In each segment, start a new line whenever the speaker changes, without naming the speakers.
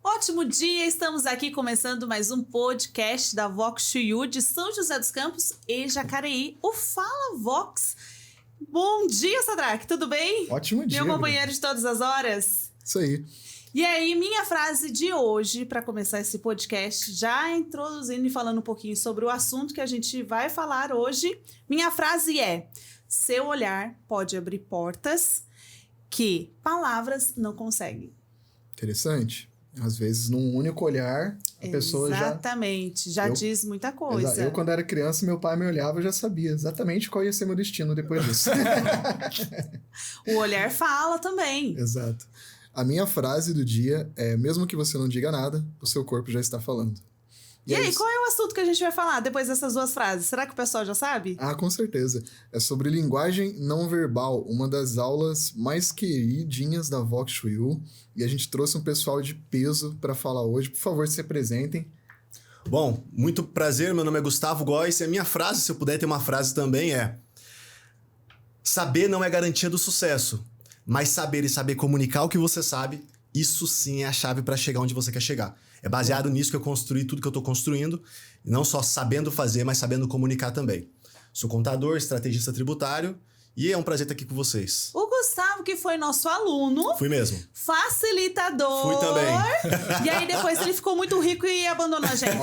Ótimo dia, estamos aqui começando mais um podcast da Vox Chuyu de São José dos Campos e Jacareí, o Fala Vox. Bom dia, Sadraque, tudo bem?
Ótimo dia.
Meu companheiro de todas as horas.
Isso aí.
E aí, minha frase de hoje, para começar esse podcast, já introduzindo e falando um pouquinho sobre o assunto que a gente vai falar hoje. Minha frase é: seu olhar pode abrir portas que palavras não conseguem.
Interessante. Às vezes, num único olhar, a pessoa já...
Exatamente, já diz muita coisa.
Eu, quando era criança, meu pai me olhava e já sabia exatamente qual ia ser meu destino depois disso.
O olhar fala também.
Exato. A minha frase do dia é: mesmo que você não diga nada, o seu corpo já está falando.
E aí, qual é o assunto que a gente vai falar depois dessas duas frases? Será que o pessoal já sabe?
Ah, com certeza. É sobre linguagem não verbal, uma das aulas mais queridinhas da Vox Chuyu. E a gente trouxe um pessoal de peso para falar hoje. Por favor, se apresentem.
Bom, muito prazer, meu nome é Gustavo Góes e a minha frase, se eu puder ter uma frase também, é: saber não é garantia do sucesso, mas saber e saber comunicar o que você sabe, isso sim é a chave para chegar onde você quer chegar. É baseado nisso que eu construí tudo que eu tô construindo, não só sabendo fazer, mas sabendo comunicar também. Sou contador, estrategista tributário e é um prazer estar aqui com vocês.
O Gustavo, que foi nosso aluno.
Fui mesmo.
Facilitador.
Fui também.
E aí depois ele ficou muito rico e abandonou a gente.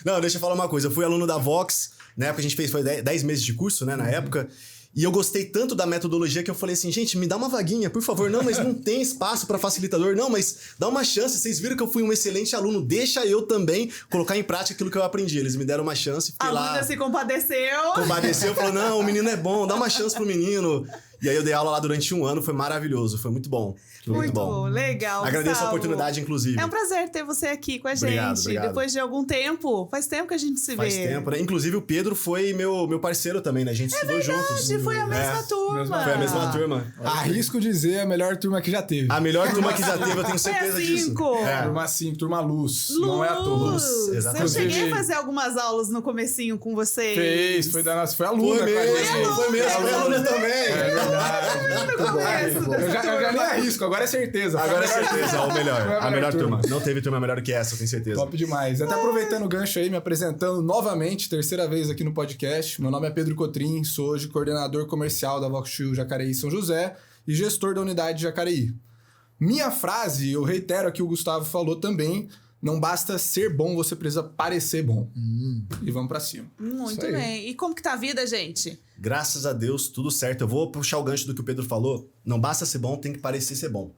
Não, deixa eu falar uma coisa. Eu fui aluno da Vox, na época a gente fez, foi 10 meses de curso, né, na época. E eu gostei tanto da metodologia que eu falei assim: gente, me dá uma vaguinha, por favor. Não, mas não tem espaço para facilitador. Não, mas dá uma chance. Vocês viram que eu fui um excelente aluno. Deixa eu também colocar em prática aquilo que eu aprendi. Eles me deram uma chance, fiquei lá.
A aluna se compadeceu.
Compadeceu, falou: não, o menino é bom, dá uma chance pro menino. E aí eu dei aula lá durante 1 ano, foi maravilhoso, foi muito bom.
Muito bom, legal.
Agradeço
Gustavo.
a oportunidade, inclusive.
É um prazer ter você aqui com a gente.
Obrigado.
Depois de algum tempo. Faz tempo que a gente se vê.
Faz tempo, né? Inclusive o Pedro foi meu parceiro também, né? A gente estudou juntos.
Foi a mesma turma.
Foi a mesma turma.
Arrisco dizer a melhor turma que já teve.
A melhor turma que já teve, eu tenho certeza disso.
Turma 5, turma Luz. Não é à toa.
Exatamente.
Eu cheguei a fazer algumas aulas no comecinho com vocês.
Fez, foi da nossa, foi aluna.
Foi mesmo, foi aluna também.
É verdade. Eu já nem arrisco, agora é certeza.
Agora é certeza, o melhor.
Foi
A melhor turma. Não teve turma melhor que essa, eu tenho certeza.
Top demais. Até aproveitando o gancho aí, me apresentando novamente, terceira vez aqui no podcast. Meu nome é Pedro Cotrim, sou hoje coordenador comercial da Vox Chuyu Jacareí São José e gestor da unidade de Jacareí. Minha frase, eu reitero aqui o Gustavo falou também: não basta ser bom, você precisa parecer bom. E vamos pra cima.
Muito bem. E como que tá a vida, gente?
Graças a Deus, tudo certo. Eu vou puxar o gancho do que o Pedro falou. Não basta ser bom, tem que parecer ser bom.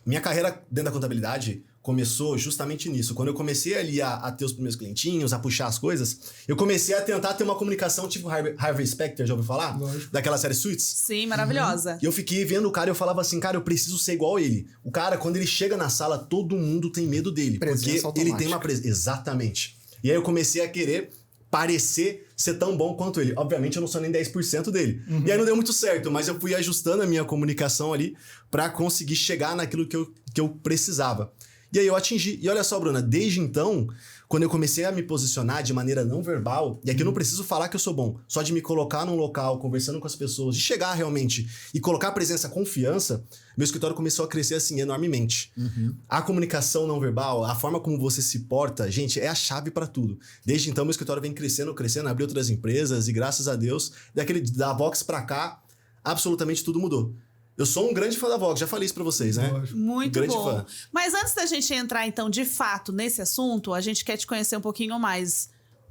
Minha carreira dentro da contabilidade começou justamente nisso. Quando eu comecei ali a ter os primeiros clientinhos, a puxar as coisas, eu comecei a tentar ter uma comunicação tipo Harvey Specter, já ouviu falar?
Lógico.
Daquela série Suits?
Sim, maravilhosa.
E eu fiquei vendo o cara e eu falava assim: cara, eu preciso ser igual a ele. O cara, quando ele chega na sala, todo mundo tem medo dele.
Presença
porque ele tem uma presença. Exatamente. E aí eu comecei a querer parecer ser tão bom quanto ele. Obviamente eu não sou nem 10% dele. E aí não deu muito certo, mas eu fui ajustando a minha comunicação ali pra conseguir chegar naquilo que eu precisava. E aí eu atingi. E olha só, Bruna, desde então, quando eu comecei a me posicionar de maneira não verbal, e aqui eu não preciso falar que eu sou bom, só de me colocar num local, conversando com as pessoas, de chegar realmente e colocar presença, confiança, meu escritório começou a crescer assim enormemente. A comunicação não verbal, a forma como você se porta, gente, é a chave pra tudo. Desde então, meu escritório vem crescendo, abri outras empresas e graças a Deus, da Vox pra cá, absolutamente tudo mudou. Eu sou um grande fã da Vox, já falei isso pra vocês, né?
Muito
grande
bom.
fã.
Mas antes da gente entrar, então, de fato, nesse assunto, a gente quer te conhecer um pouquinho mais.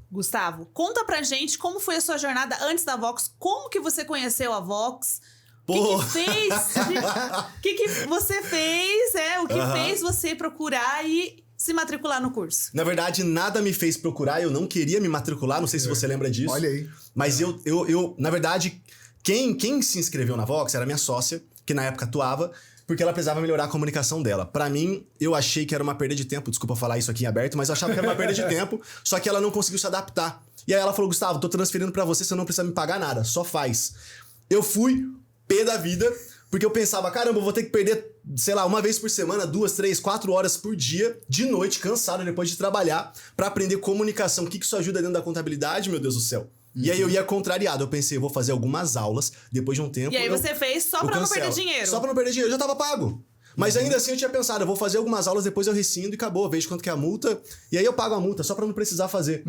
Gustavo, conta pra gente como foi a sua jornada antes da Vox, como que você conheceu a Vox, o que fez? O que você fez, o que fez você procurar e se matricular no curso?
Na verdade, nada me fez procurar, eu não queria me matricular, não sei se você lembra disso.
Olha aí.
Mas eu na verdade, quem se inscreveu na Vox era minha sócia, que na época atuava, porque ela precisava melhorar a comunicação dela. Pra mim, eu achei que era uma perda de tempo, desculpa falar isso aqui em aberto, mas eu achava que era uma perda de tempo, só que ela não conseguiu se adaptar. E aí ela falou: Gustavo, tô transferindo pra você não precisa me pagar nada, só faz. Eu fui pé da vida, porque eu pensava: caramba, eu vou ter que perder, sei lá, uma vez por semana, 2, 3, 4 horas por dia, de noite, cansado, depois de trabalhar, pra aprender comunicação. O que isso ajuda dentro da contabilidade, meu Deus do céu? E aí eu ia contrariado. Eu pensei, eu vou fazer algumas aulas, depois de um tempo.
E aí você fez só pra não perder dinheiro.
Só pra não perder dinheiro. Eu já tava pago. Mas ainda assim eu tinha pensado, eu vou fazer algumas aulas, depois eu rescindo e acabou, vejo quanto que é a multa, e aí eu pago a multa, só pra não precisar fazer.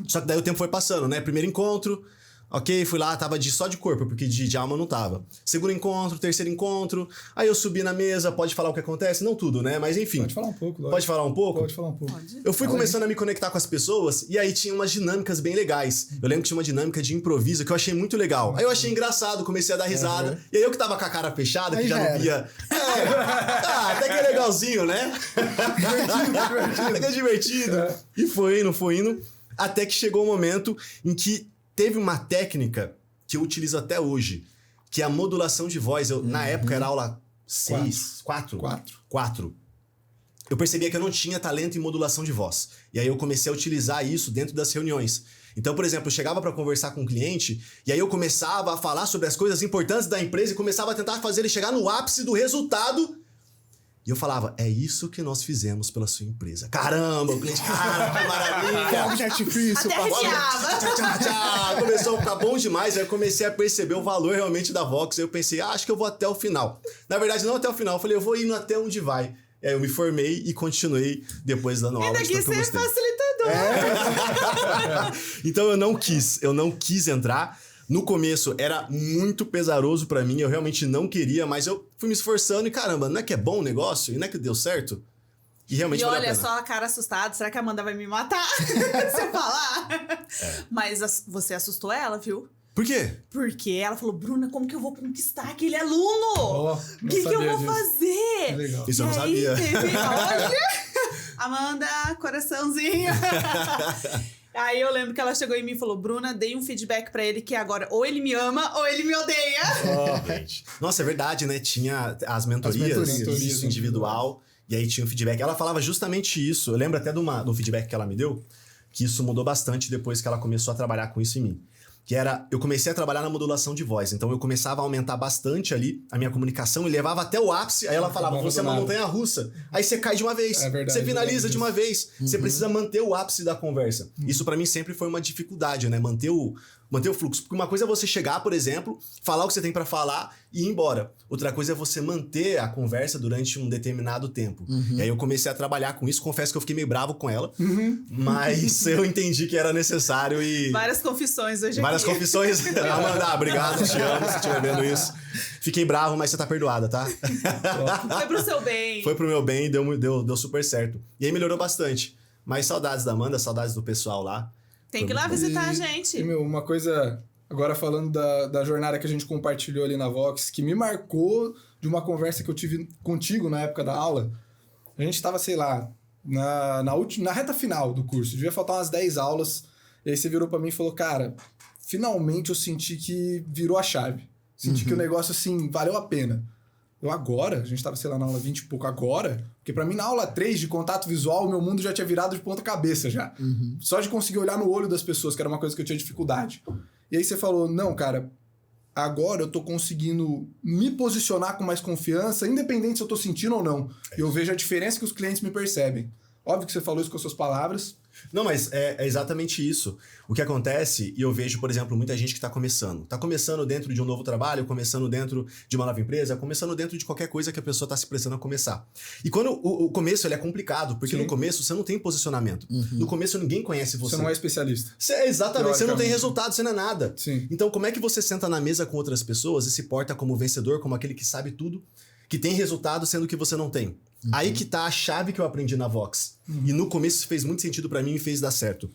Só que daí o tempo foi passando, né? Primeiro encontro, ok, fui lá, tava só de corpo, porque de alma não tava. Segundo encontro, terceiro encontro, aí eu subi na mesa, pode falar o que acontece? Não tudo, né? Mas enfim.
Pode falar um pouco, lógico.
Pode falar um pouco?
Pode falar um pouco.
Pode.
Eu fui começando a me conectar com as pessoas e aí tinha umas dinâmicas bem legais. Eu lembro que tinha uma dinâmica de improviso que eu achei muito legal. Aí eu achei engraçado, comecei a dar risada. E aí eu que tava com a cara fechada, que
Aí
já
já
não
era.
via. Até que é legalzinho, né? Até que é divertido. E foi indo. Até que chegou o momento em que teve uma técnica que eu utilizo até hoje, que é a modulação de voz. Na época era aula 6, 4. Eu percebia que eu não tinha talento em modulação de voz. E aí eu comecei a utilizar isso dentro das reuniões. Então, por exemplo, eu chegava para conversar com um cliente e aí eu começava a falar sobre as coisas importantes da empresa e começava a tentar fazer ele chegar no ápice do resultado. E eu falava, é isso que nós fizemos pela sua empresa. Caramba, o cliente, cara, que maravilha.
Fogo de artifício,
Até arrepiava.
Começou a ficar bom demais, aí eu comecei a perceber o valor realmente da Vox. Aí eu pensei, acho que eu vou até o final. Na verdade, não até o final, eu falei, eu vou indo até onde vai. Aí eu me formei e continuei depois dando aula.
Ainda
de
quis
tanto que eu
ser
gostei.
facilitador.
Então eu não quis entrar. No começo era muito pesaroso pra mim, eu realmente não queria, mas eu fui me esforçando e caramba, não é que é bom o negócio? E não é que deu certo? E realmente
E
valeu a
olha
pena.
só a cara assustada. Será que a Amanda vai me matar se eu falar? Mas você assustou ela, viu?
Por quê?
Porque ela falou, Bruna, como que eu vou conquistar aquele aluno?
Ó,
O
não
que eu
sabia
vou
disso.
fazer?
Legal.
Isso eu não
E aí
sabia.
teve- olha, Amanda, coraçãozinho. Aí eu lembro que ela chegou em mim e falou, Bruna, dei um feedback pra ele que agora ou ele me ama ou ele me odeia.
Nossa, é verdade, né? Tinha as mentorias,
mentorias
isso individual, e aí tinha o feedback. Ela falava justamente isso. Eu lembro até do feedback que ela me deu, que isso mudou bastante depois que ela começou a trabalhar com isso em mim. Que era, eu comecei a trabalhar na modulação de voz. Então eu começava a aumentar bastante ali a minha comunicação e levava até o ápice. Aí ela falava, você é uma montanha russa. Aí você cai de uma vez.
É verdade,
você finaliza
verdade
de uma vez. Você precisa manter o ápice da conversa. Isso pra mim sempre foi uma dificuldade, né? Manter o fluxo. Porque uma coisa é você chegar, por exemplo, falar o que você tem pra falar e ir embora. Outra coisa é você manter a conversa durante um determinado tempo. E aí eu comecei a trabalhar com isso. Confesso que eu fiquei meio bravo com ela. Mas eu entendi que era necessário e...
Várias confissões hoje
Várias
aqui.
confissões. Amanda, obrigado, te amo se estiver vendo isso. Fiquei bravo, mas você tá perdoada, tá?
Foi pro seu bem.
Foi pro meu bem e deu super certo. E aí melhorou bastante. Mas saudades da Amanda, saudades do pessoal lá.
Tem que ir lá visitar a
E,
gente.
meu, uma coisa, agora falando da jornada que a gente compartilhou ali na Vox, que me marcou de uma conversa que eu tive contigo na época da aula. A gente tava, sei lá, na reta final do curso. Devia faltar umas 10 aulas. E aí você virou pra mim e falou, cara, finalmente eu senti que virou a chave. Senti que o negócio, assim, valeu a pena. Eu agora, a gente tava, sei lá, na aula 20 e pouco agora, porque pra mim na aula 3 de contato visual, o meu mundo já tinha virado de ponta cabeça já. Só de conseguir olhar no olho das pessoas, que era uma coisa que eu tinha dificuldade. E aí você falou, não, cara, agora eu tô conseguindo me posicionar com mais confiança, independente se eu tô sentindo ou não. E eu vejo a diferença que os clientes me percebem. Óbvio que você falou isso com as suas palavras.
Não, mas é exatamente isso. O que acontece, e eu vejo, por exemplo, muita gente que tá começando. Tá começando dentro de um novo trabalho, começando dentro de uma nova empresa, começando dentro de qualquer coisa que a pessoa tá se precisando a começar. E quando o começo ele é complicado, porque
Sim.
no começo você não tem posicionamento. No começo ninguém conhece você.
Você não é especialista.
Exatamente, você não tem
Teoricamente.
resultado, você não é nada.
Sim.
Então, como é que você senta na mesa com outras pessoas e se porta como vencedor, como aquele que sabe tudo, que tem resultado, sendo que você não tem? Aí que tá a chave que eu aprendi na Vox. E no começo fez muito sentido pra mim e fez dar certo.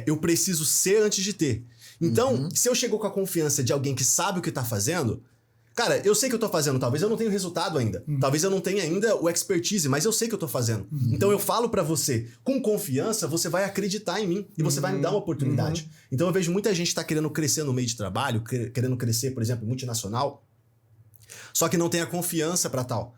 Eu preciso ser antes de ter. Então, se eu chego com a confiança de alguém que sabe o que tá fazendo, cara, eu sei que eu tô fazendo, talvez eu não tenha o resultado ainda. Talvez eu não tenha ainda o expertise, mas eu sei que eu tô fazendo. Então eu falo pra você, com confiança, você vai acreditar em mim e você vai me dar uma oportunidade. Então eu vejo muita gente que tá querendo crescer no meio de trabalho, querendo crescer, por exemplo, multinacional, só que não tem a confiança pra tal.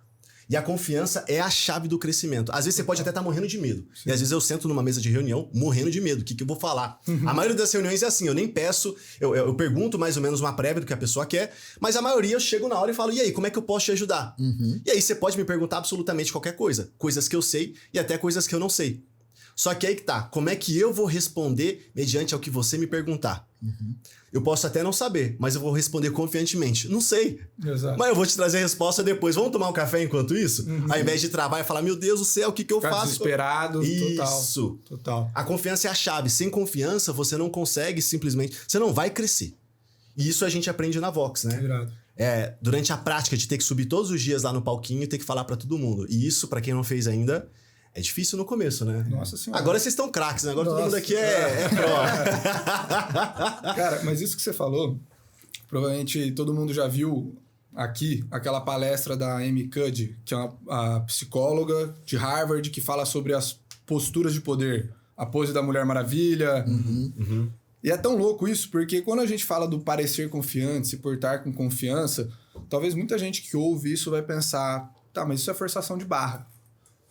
E a confiança é a chave do crescimento. Às vezes você pode até estar morrendo de medo. E às vezes eu sento numa mesa de reunião morrendo de medo. O que eu vou falar? A maioria das reuniões é assim, eu nem peço, eu pergunto mais ou menos uma prévia do que a pessoa quer, mas a maioria eu chego na hora e falo, e aí, como é que eu posso te ajudar? E aí você pode me perguntar absolutamente qualquer coisa. Coisas que eu sei e até coisas que eu não sei. Só que aí que tá, como é que eu vou responder mediante ao que você me perguntar? Eu posso até não saber, mas eu vou responder confiantemente. Não sei.
Exato.
Mas eu vou te trazer a resposta depois. Vamos tomar um café enquanto isso? Ao invés de travar e falar, meu Deus do céu, o que eu
Ficar
faço?
desesperado.
Isso.
Total.
A confiança é a chave. Sem confiança, você não consegue simplesmente... Você não vai crescer. E isso a gente aprende na Vox, né?
Virado.
Durante a prática de ter que subir todos os dias lá no palquinho e ter que falar pra todo mundo. E isso, pra quem não fez ainda... É difícil no começo, né?
Nossa Senhora.
Agora vocês estão craques, né? Agora todo mundo aqui é pró.
Cara, mas isso que você falou, provavelmente todo mundo já viu aqui aquela palestra da Amy Cuddy, que é a psicóloga de Harvard, que fala sobre as posturas de poder. A pose da Mulher Maravilha. E é tão louco isso, porque quando a gente fala do parecer confiante, se portar com confiança, talvez muita gente que ouve isso vai pensar, tá, mas isso é forçação de barra.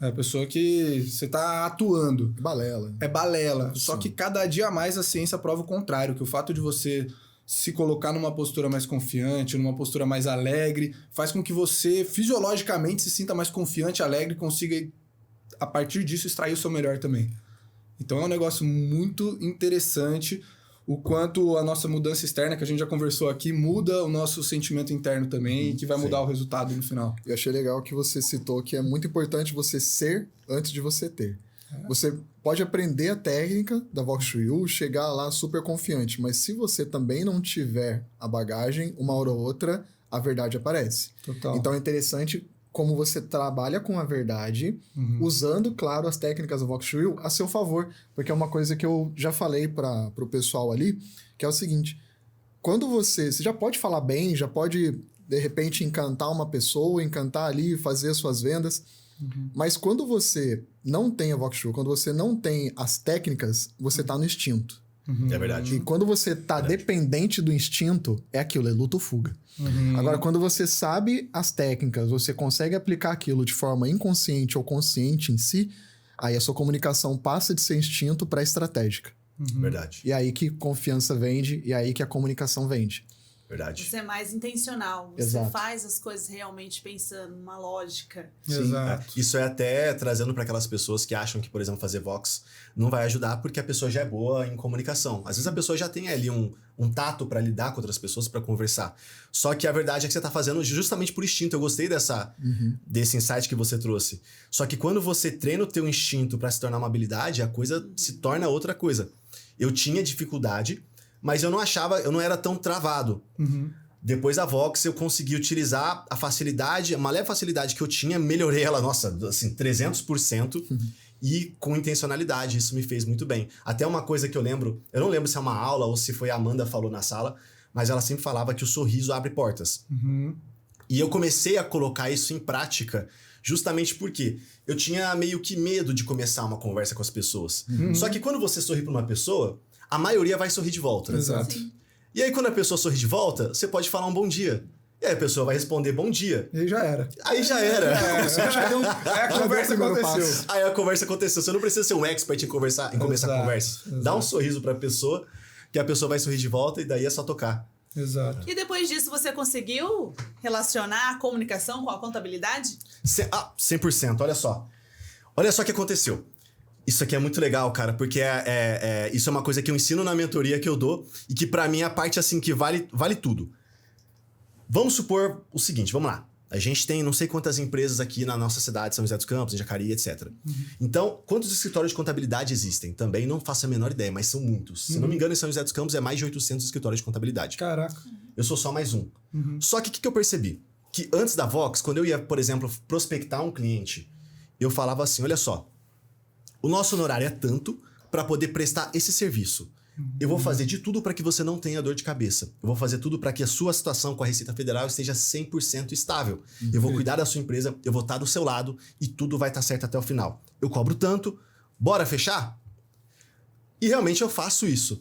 É a pessoa que você tá atuando.
Balela.
É balela.
Sim.
Só que cada dia mais a ciência prova o contrário, que o fato de você se colocar numa postura mais confiante, numa postura mais alegre, faz com que você fisiologicamente se sinta mais confiante, alegre e consiga, a partir disso, extrair o seu melhor também. Então é um negócio muito interessante o quanto a nossa mudança externa, que a gente já conversou aqui, muda o nosso sentimento interno também e que vai mudar o resultado no final.
Eu achei legal que você citou que é muito importante você ser antes de você ter. Você pode aprender a técnica da Vox Yu, chegar lá super confiante, mas se você também não tiver a bagagem, uma hora ou outra, a verdade aparece.
Total.
Então é interessante como você trabalha com a verdade, usando, claro, as técnicas da Vox Yu a seu favor, porque é uma coisa que eu já falei para o pessoal ali, que é o seguinte, quando você já pode falar bem, já pode, de repente, encantar uma pessoa, encantar ali, fazer as suas vendas, mas quando você não tem a Vox Yu, quando você não tem as técnicas, você tá no instinto.
É verdade.
E quando você tá dependente do instinto, é aquilo, é luta ou fuga. Agora, quando você sabe as técnicas, você consegue aplicar aquilo de forma inconsciente ou consciente em si, aí a sua comunicação passa de ser instinto para estratégica.
Verdade.
E aí que confiança vende, e aí que a comunicação vende.
Verdade.
Você é mais intencional. Você
Exato.
faz as coisas realmente pensando numa lógica.
Exato.
Isso é até trazendo para aquelas pessoas que acham que, por exemplo, fazer Vox não vai ajudar porque a pessoa já é boa em comunicação. Às vezes a pessoa já tem ali um tato para lidar com outras pessoas, para conversar. Só que a verdade é que você tá fazendo justamente por instinto. Eu gostei desse insight que você trouxe. Só que quando você treina o teu instinto para se tornar uma habilidade, a coisa se torna outra coisa. Eu tinha dificuldade, mas eu não era tão travado. Depois da Vox, eu consegui utilizar a facilidade, uma leve facilidade que eu tinha, melhorei ela, nossa, assim, 300%, e com intencionalidade, isso me fez muito bem. Até uma coisa que eu não lembro se é uma aula ou se foi a Amanda falou na sala, mas ela sempre falava que o sorriso abre portas. E eu comecei a colocar isso em prática justamente porque eu tinha meio que medo de começar uma conversa com as pessoas. Só que quando você sorri para uma pessoa, a maioria vai sorrir de volta.
Exato.
Sim.
E aí, quando a pessoa sorri de volta, você pode falar um bom dia. E aí a pessoa vai responder bom dia.
E aí já era.
Aí já era.
Aí a conversa
primeiro
aconteceu.
passo.
Aí a conversa aconteceu. Você não precisa ser um expert em começar a conversa.
Exato.
Dá um sorriso pra pessoa, que a pessoa vai sorrir de volta e daí é só tocar.
Exato.
E depois disso, você conseguiu relacionar a comunicação com a contabilidade?
100%, olha só. Olha só o que aconteceu. Isso aqui é muito legal, cara, porque isso é uma coisa que eu ensino na mentoria que eu dou e que pra mim é a parte assim que vale tudo. Vamos supor o seguinte, vamos lá. A gente tem não sei quantas empresas aqui na nossa cidade, São José dos Campos, em Jacareí, etc. Então, quantos escritórios de contabilidade existem? Também não faço a menor ideia, mas são muitos. Se não me engano, em São José dos Campos é mais de 800 escritórios de contabilidade.
Caraca.
Eu sou só mais um. Só que o que eu percebi? Que antes da Vox, quando eu ia, por exemplo, prospectar um cliente, eu falava assim, olha só, o nosso honorário é tanto para poder prestar esse serviço. Eu vou fazer de tudo para que você não tenha dor de cabeça. Eu vou fazer tudo para que a sua situação com a Receita Federal esteja 100% estável. Eu vou cuidar da sua empresa, eu vou estar do seu lado e tudo vai estar certo até o final. Eu cobro tanto, bora fechar? E realmente eu faço isso.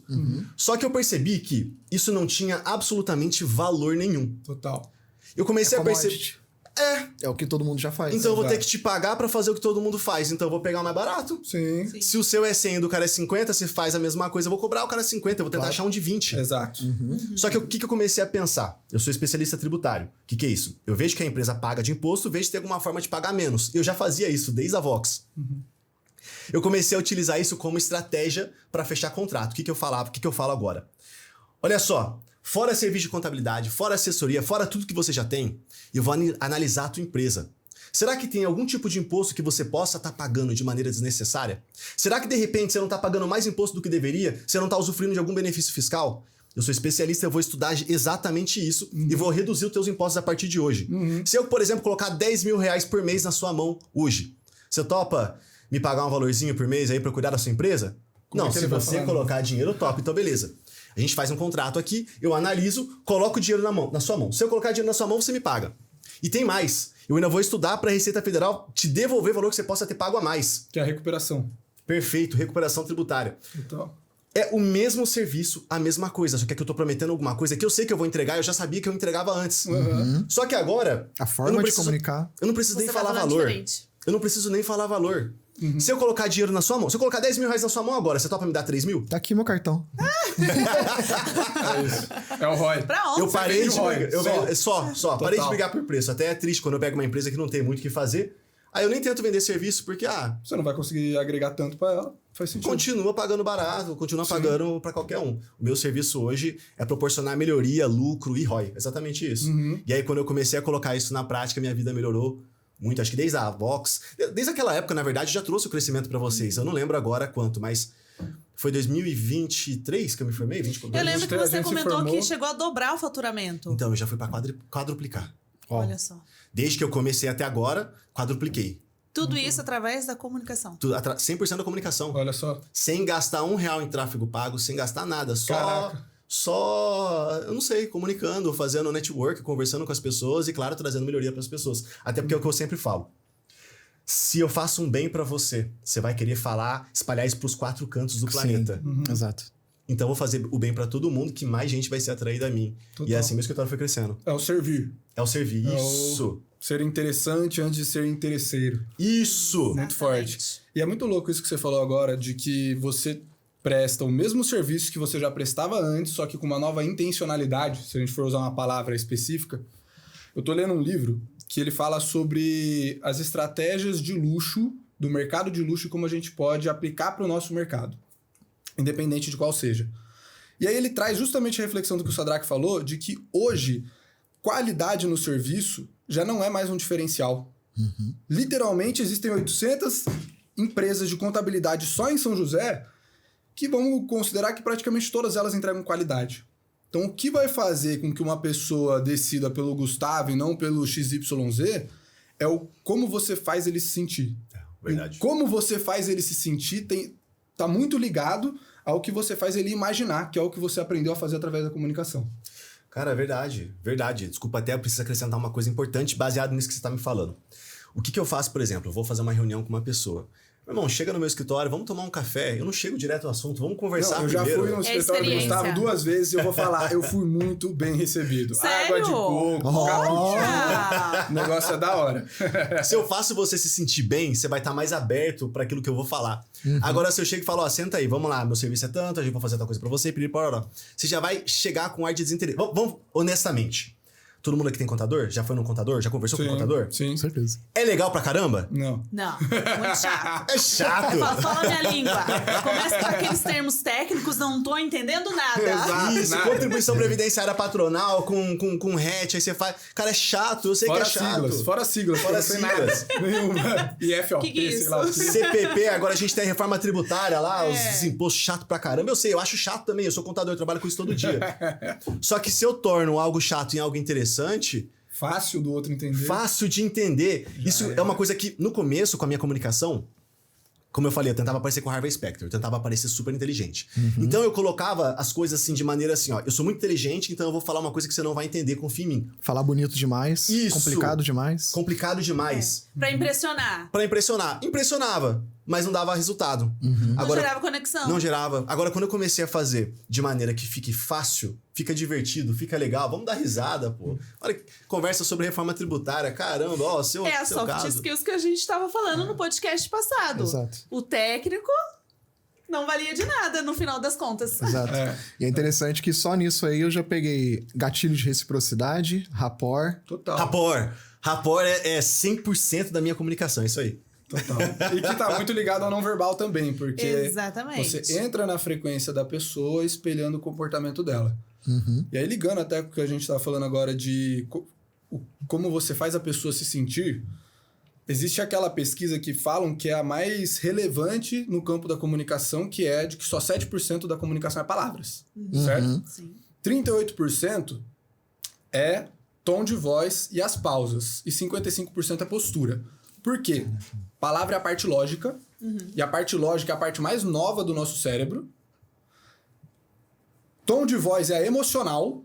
Só que eu percebi que isso não tinha absolutamente valor nenhum.
Total.
Eu comecei a perceber...
Commodity. É o que todo mundo já faz.
Então eu vou ter
Exato.
que te pagar pra fazer o que todo mundo faz. Então eu vou pegar o mais barato.
Sim.
Sim.
Se o seu é 100 e do cara é 50, se faz a mesma coisa, eu vou cobrar o cara 50. Eu vou tentar
Claro.
achar um de 20.
Exato.
Só que o que eu comecei a pensar? Eu sou especialista tributário. O que é isso? Eu vejo que a empresa paga de imposto, vejo se tem alguma forma de pagar menos. Eu já fazia isso desde a Vox. Eu comecei a utilizar isso como estratégia para fechar contrato. O que eu falava? O que eu falo agora? Olha só, fora serviço de contabilidade, fora assessoria, fora tudo que você já tem, eu vou analisar a tua empresa. Será que tem algum tipo de imposto que você possa estar pagando de maneira desnecessária? Será que de repente você não está pagando mais imposto do que deveria? Você não está usufruindo de algum benefício fiscal? Eu sou especialista, eu vou estudar exatamente isso e vou reduzir os teus impostos a partir de hoje. Se eu, por exemplo, colocar 10 mil reais por mês na sua mão hoje, você topa me pagar um valorzinho por mês aí para cuidar da sua empresa? Não, se você colocar dinheiro, top, então beleza. A gente faz um contrato aqui, eu analiso, coloco o dinheiro na sua mão. Se eu colocar dinheiro na sua mão, você me paga. E tem mais. Eu ainda vou estudar para a Receita Federal te devolver o valor que você possa ter pago a mais.
Que é a recuperação.
Perfeito, recuperação tributária.
Então...
É o mesmo serviço, a mesma coisa. Só que eu tô prometendo alguma coisa que eu sei que eu vou entregar, eu já sabia que eu entregava antes. Só que agora...
A forma de comunicar...
Eu não preciso nem falar valor.
Diferente.
Eu não preciso nem falar valor. Se eu colocar dinheiro na sua mão, se eu colocar 10 mil reais na sua mão agora, você topa me dar 3 mil?
Tá aqui meu cartão.
É isso. É o ROI.
Pra onde?
Eu parei de
ROI.
brigar. Só. Parei de brigar por preço. Até é triste quando eu pego uma empresa que não tem muito o que fazer. Aí eu nem tento vender serviço porque,
você não vai conseguir agregar tanto pra ela. Faz sentido.
Continua pagando barato, continua pagando pra qualquer um. O meu serviço hoje é proporcionar melhoria, lucro e ROI. Exatamente isso. E aí, quando eu comecei a colocar isso na prática, minha vida melhorou muito. Acho que desde a Vox, desde aquela época, na verdade, já trouxe o crescimento pra vocês. Eu não lembro agora quanto, mas foi 2023 que eu me formei? 22,
Eu lembro que você comentou
formou...
que chegou a dobrar o faturamento.
Então, eu já fui pra quadruplicar.
Olha só.
Desde que eu comecei até agora, quadrupliquei.
Tudo isso através da comunicação.
100% da comunicação.
Olha só.
Sem gastar R$1 em tráfego pago, sem gastar nada.
Caraca.
Eu não sei, comunicando, fazendo network, conversando com as pessoas e, claro, trazendo melhoria para as pessoas. Até porque é o que eu sempre falo. Se eu faço um bem para você, você vai querer falar, espalhar isso pros 4 cantos do planeta.
Exato.
Então, eu vou fazer o bem para todo mundo, que mais gente vai ser atraída a mim.
Total.
E é assim meu escritório foi crescendo.
É o servir.
É o serviço.
Ser interessante antes de ser interesseiro.
Isso!
Muito forte. E é muito louco isso que você falou agora, de que você presta o mesmo serviço que você já prestava antes, só que com uma nova intencionalidade, se a gente for usar uma palavra específica. Eu tô lendo um livro que ele fala sobre as estratégias de luxo, do mercado de luxo, e como a gente pode aplicar para o nosso mercado, independente de qual seja. E aí ele traz justamente a reflexão do que o Sadraque falou, de que hoje, qualidade no serviço já não é mais um diferencial. Literalmente, existem 800 empresas de contabilidade só em São José que vamos considerar que praticamente todas elas entregam qualidade. Então, o que vai fazer com que uma pessoa decida pelo Gustavo e não pelo XYZ é o como você faz ele se sentir.
Verdade.
O como você faz ele se sentir tá muito ligado ao que você faz ele imaginar, que é o que você aprendeu a fazer através da comunicação.
Cara, é verdade. Verdade. Desculpa, até eu preciso acrescentar uma coisa importante baseado nisso que você está me falando. O que eu faço, por exemplo? Eu vou fazer uma reunião com uma pessoa. Meu irmão, chega no meu escritório, vamos tomar um café. Eu não chego direto ao assunto, vamos conversar primeiro.
Eu já fui no escritório do Gustavo 2 vezes e eu vou falar, eu fui muito bem recebido.
Sério?
Água de coco,
Olha!
o negócio é da hora.
Se eu faço você se sentir bem, você vai estar mais aberto para aquilo que eu vou falar. Agora, se eu chego e falo, senta aí, vamos lá, meu serviço é tanto, a gente vai fazer tal coisa pra você, você já vai chegar com ar de desinteresse. Vamos honestamente. Todo mundo aqui tem contador? Já foi no contador? Já conversou com o contador?
Sim,
Com certeza.
É legal pra caramba?
Não.
Não, muito chato.
É chato.
Fala minha língua. Começa com aqueles termos técnicos, não tô entendendo nada.
Exato.
Isso,
nada.
contribuição previdenciária patronal com RET, aí você faz... Cara, é chato, eu sei
Fora
que é chato.
Fora siglas.
Fora
não sei nada.
siglas.
Nenhuma. IFOP,
Que é
sei
isso?
lá.
CPP, agora a gente tem a reforma tributária lá, os impostos chato pra caramba. Eu sei, eu acho chato também, eu sou contador, eu trabalho com isso todo dia. Só que se eu torno algo chato em algo interessante...
Fácil do outro entender.
Fácil de entender. Isso é uma coisa que, no começo, com a minha comunicação, como eu falei, eu tentava parecer com o Harvey Specter, eu tentava parecer super inteligente. Então eu colocava as coisas assim de maneira assim, ó, eu sou muito inteligente, então eu vou falar uma coisa que você não vai entender, confia em mim.
Falar bonito demais.
Isso.
Complicado demais.
Complicado demais.
Pra impressionar.
Pra impressionar. Impressionava, mas não dava resultado.
Não gerava conexão.
Não gerava. Agora, quando eu comecei a fazer de maneira que fique fácil, fica divertido, fica legal, vamos dar risada, pô. Olha, conversa sobre reforma tributária, caramba, ó, seu
É a
seu
soft
caso.
skills que a gente tava falando no podcast passado.
Exato.
O técnico não valia de nada no final das contas.
Exato. E é interessante que só nisso aí eu já peguei gatilho de reciprocidade, rapport.
Total.
Rapport é 100% da minha comunicação, é isso aí.
Total. E que tá muito ligado ao não verbal também, porque
Exatamente.
você entra na frequência da pessoa espelhando o comportamento dela. E aí, ligando até com o que a gente tá falando agora de como você faz a pessoa se sentir, existe aquela pesquisa que falam que é a mais relevante no campo da comunicação, que é de que só 7% da comunicação é palavras, certo?
Sim.
38% é tom de voz e as pausas, e 55% é postura. Por quê? Palavra é a parte lógica, e a parte lógica é a parte mais nova do nosso cérebro. Tom de voz é emocional,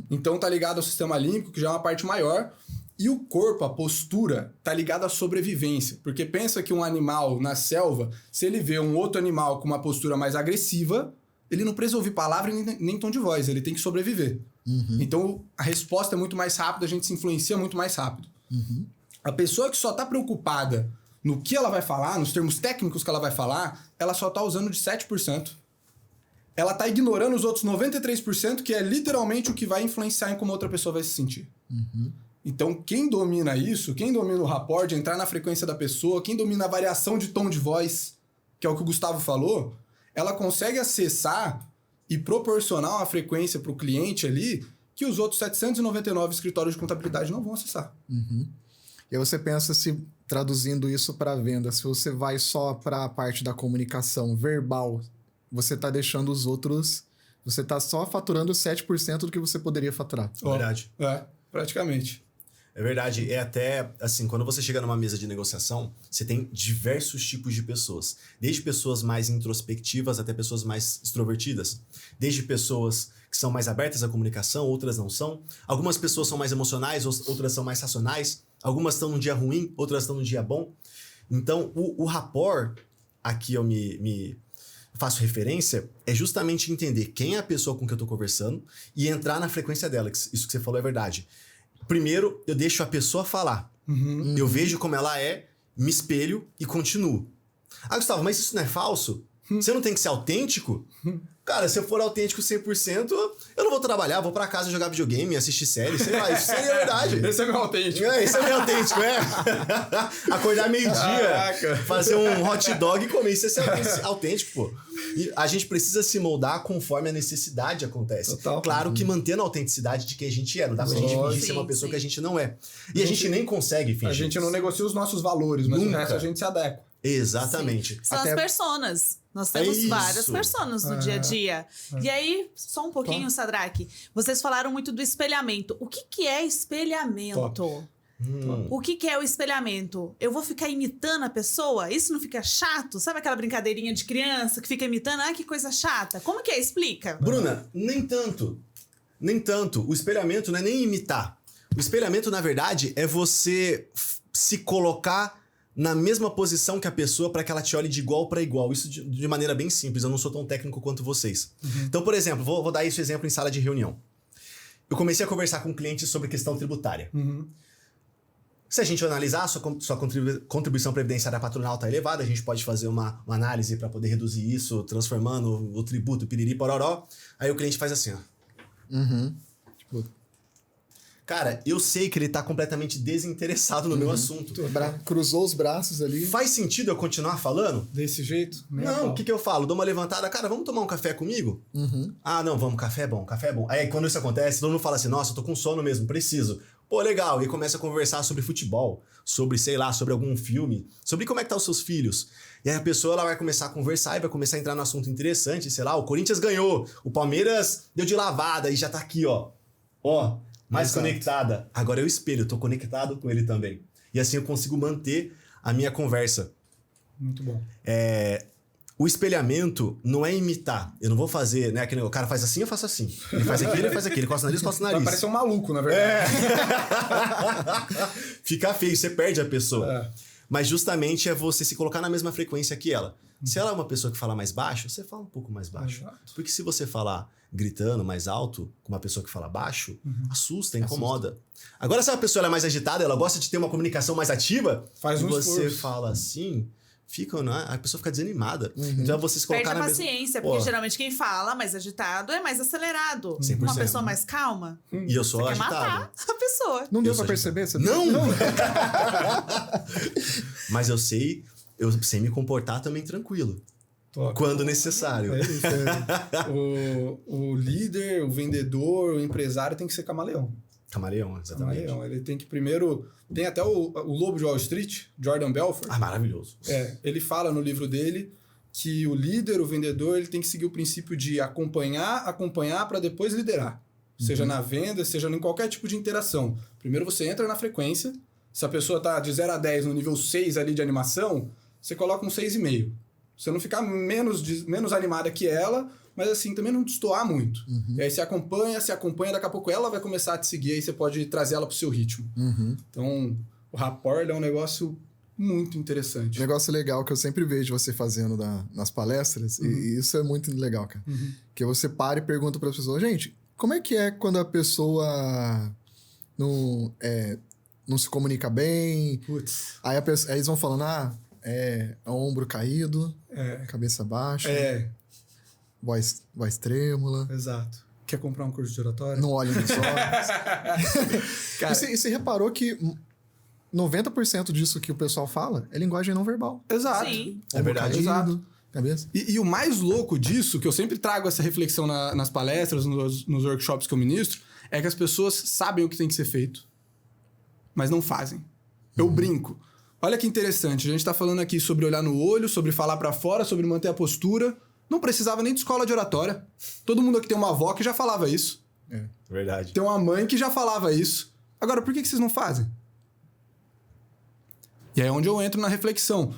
então tá ligado ao sistema límbico, que já é uma parte maior. E o corpo, a postura, tá ligado à sobrevivência. Porque pensa que um animal na selva, se ele vê um outro animal com uma postura mais agressiva, ele não precisa ouvir palavra nem tom de voz, ele tem que sobreviver. Então a resposta é muito mais rápida, a gente se influencia muito mais rápido. A pessoa que só tá preocupada no que ela vai falar, nos termos técnicos que ela vai falar, ela só tá usando de 7%. Ela tá ignorando os outros 93%, que é literalmente o que vai influenciar em como outra pessoa vai se sentir. Então, quem domina isso, quem domina o rapport, de entrar na frequência da pessoa, quem domina a variação de tom de voz, que é o que o Gustavo falou, ela consegue acessar e proporcionar uma frequência para o cliente ali que os outros 799 escritórios de contabilidade não vão acessar.
E aí você pensa, se traduzindo isso para venda, se você vai só para a parte da comunicação verbal, você está deixando os outros... Você está só faturando 7% do que você poderia faturar.
É verdade.
Praticamente.
É verdade. É até, assim, quando você chega numa mesa de negociação, você tem diversos tipos de pessoas. Desde pessoas mais introspectivas até pessoas mais extrovertidas. Desde pessoas que são mais abertas à comunicação, outras não são. Algumas pessoas são mais emocionais, outras são mais racionais. Algumas estão num dia ruim, outras estão num dia bom. Então, o rapport, aqui eu me faço referência, é justamente entender quem é a pessoa com que eu tô conversando e entrar na frequência dela. Isso que você falou é verdade. Primeiro, eu deixo a pessoa falar. Eu vejo como ela é, me espelho e continuo. Ah, Gustavo, mas isso não é falso? Você não tem que ser autêntico? Cara, se eu for autêntico 100%, eu não vou trabalhar, vou pra casa jogar videogame, assistir série, sei lá, isso seria verdade.
Esse é meu autêntico.
Esse é meu autêntico, Acordar meio-dia, fazer um hot dog e comer, isso é ser autêntico, pô. E a gente precisa se moldar conforme a necessidade acontece.
Total.
Claro que mantendo a autenticidade de quem a gente é, não dá pra gente fingir ser uma pessoa que a gente não é. E a gente nem consegue fingir.
A gente não negocia os nossos valores, mas o resto a gente se adequa.
Exatamente.
Sim. São as personas. Nós temos várias personas no dia a dia. E aí, só um pouquinho, Sadraque. Vocês falaram muito do espelhamento. O que é espelhamento? O que é o espelhamento? Eu vou ficar imitando a pessoa? Isso não fica chato? Sabe aquela brincadeirinha de criança que fica imitando? Ah, que coisa chata. Como que é? Explica.
Bruna, nem tanto. Nem tanto. O espelhamento não é nem imitar. O espelhamento, na verdade, é você se colocar na mesma posição que a pessoa para que ela te olhe de igual para igual. Isso de maneira bem simples. Eu não sou tão técnico quanto vocês. Então, por exemplo, vou dar esse exemplo em sala de reunião. Eu comecei a conversar com um cliente sobre questão tributária. Se a gente analisar, sua contribuição previdenciária patronal está elevada, a gente pode fazer uma análise para poder reduzir isso, transformando o tributo, piriri, pororó. Aí o cliente faz assim, ó. Cara, eu sei que ele tá completamente desinteressado no meu assunto.
Cruzou os braços ali.
Faz sentido eu continuar falando?
Desse jeito?
Não, o que eu falo? Dou uma levantada, cara, vamos tomar um café comigo? Ah, não, vamos, café é bom, café é bom. Aí quando isso acontece, todo mundo fala assim, nossa, eu tô com sono mesmo, preciso. Pô, legal, e começa a conversar sobre futebol, sobre, sei lá, sobre algum filme, sobre como é que tá os seus filhos. E aí a pessoa ela vai começar a conversar e vai começar a entrar num assunto interessante, sei lá, o Corinthians ganhou, o Palmeiras deu de lavada e já tá aqui, ó. Mais conectada. Agora eu espelho, eu tô conectado com ele também. E assim eu consigo manter a minha conversa.
Muito bom.
O espelhamento não é imitar. Eu não vou fazer, né? O cara faz assim, eu faço assim. Ele faz aquilo, ele faz aquilo. Ele coça o nariz, coça o nariz.
Vai parecer um maluco, na verdade.
Fica feio, você perde a pessoa. Mas justamente é você se colocar na mesma frequência que ela. Se ela é uma pessoa que fala mais baixo, você fala um pouco mais baixo. Porque se você falar gritando mais alto com uma pessoa que fala baixo, assusta, incomoda. Agora, se a pessoa ela é mais agitada, ela gosta de ter uma comunicação mais ativa,
Faz um
você
esforço.
fala assim, ficam, né? A pessoa fica desanimada. Então é você se colocar
Perde a
na mesma...
paciência, porque geralmente quem fala mais agitado é mais acelerado.
100%.
Uma pessoa mais calma,
E eu sou
quer
agitado.
matar a pessoa.
Não deu
Eu
pra
sou
perceber? Você
Não!
Não.
Mas eu sei me comportar também tranquilo.
Top.
Quando necessário.
É isso. O líder, o vendedor, o empresário tem que ser camaleão.
Camaleão, exatamente.
Camaleão. Ele tem que primeiro... Tem até o Lobo de Wall Street, Jordan Belfort.
Ah, maravilhoso.
Ele fala no livro dele que o líder, o vendedor, ele tem que seguir o princípio de acompanhar para depois liderar. Seja na venda, seja em qualquer tipo de interação. Primeiro você entra na frequência. Se a pessoa tá de 0 a 10 no nível 6 ali de animação, você coloca um 6,5. Você não ficar menos animada que ela, mas assim, também não destoar muito. E aí você acompanha, daqui a pouco ela vai começar a te seguir, aí você pode trazer ela pro seu ritmo. Então, o rapport é um negócio muito interessante.
Um negócio legal que eu sempre vejo você fazendo nas palestras, e isso é muito legal, cara. Que você para e pergunta para as pessoas, gente, como é que é quando a pessoa não se comunica bem?
Putz.
Aí eles vão falando, ombro caído, cabeça baixa, voz trêmula.
Exato. Quer comprar um curso de oratória?
Não olha nos olhos.
Cara,
E você reparou que 90% disso que o pessoal fala é linguagem não verbal.
exato.
Sim.
É verdade.
Caído,
Exato.
cabeça.
E o mais louco disso, que eu sempre trago essa reflexão nas palestras, nos workshops que eu ministro, é que as pessoas sabem o que tem que ser feito, mas não fazem. Eu brinco. Olha que interessante, a gente tá falando aqui sobre olhar no olho, sobre falar pra fora, sobre manter a postura. Não precisava nem de escola de oratória. Todo mundo aqui tem uma avó que já falava isso.
Verdade.
Tem uma mãe que já falava isso. Agora, por que vocês não fazem? E aí é onde eu entro na reflexão.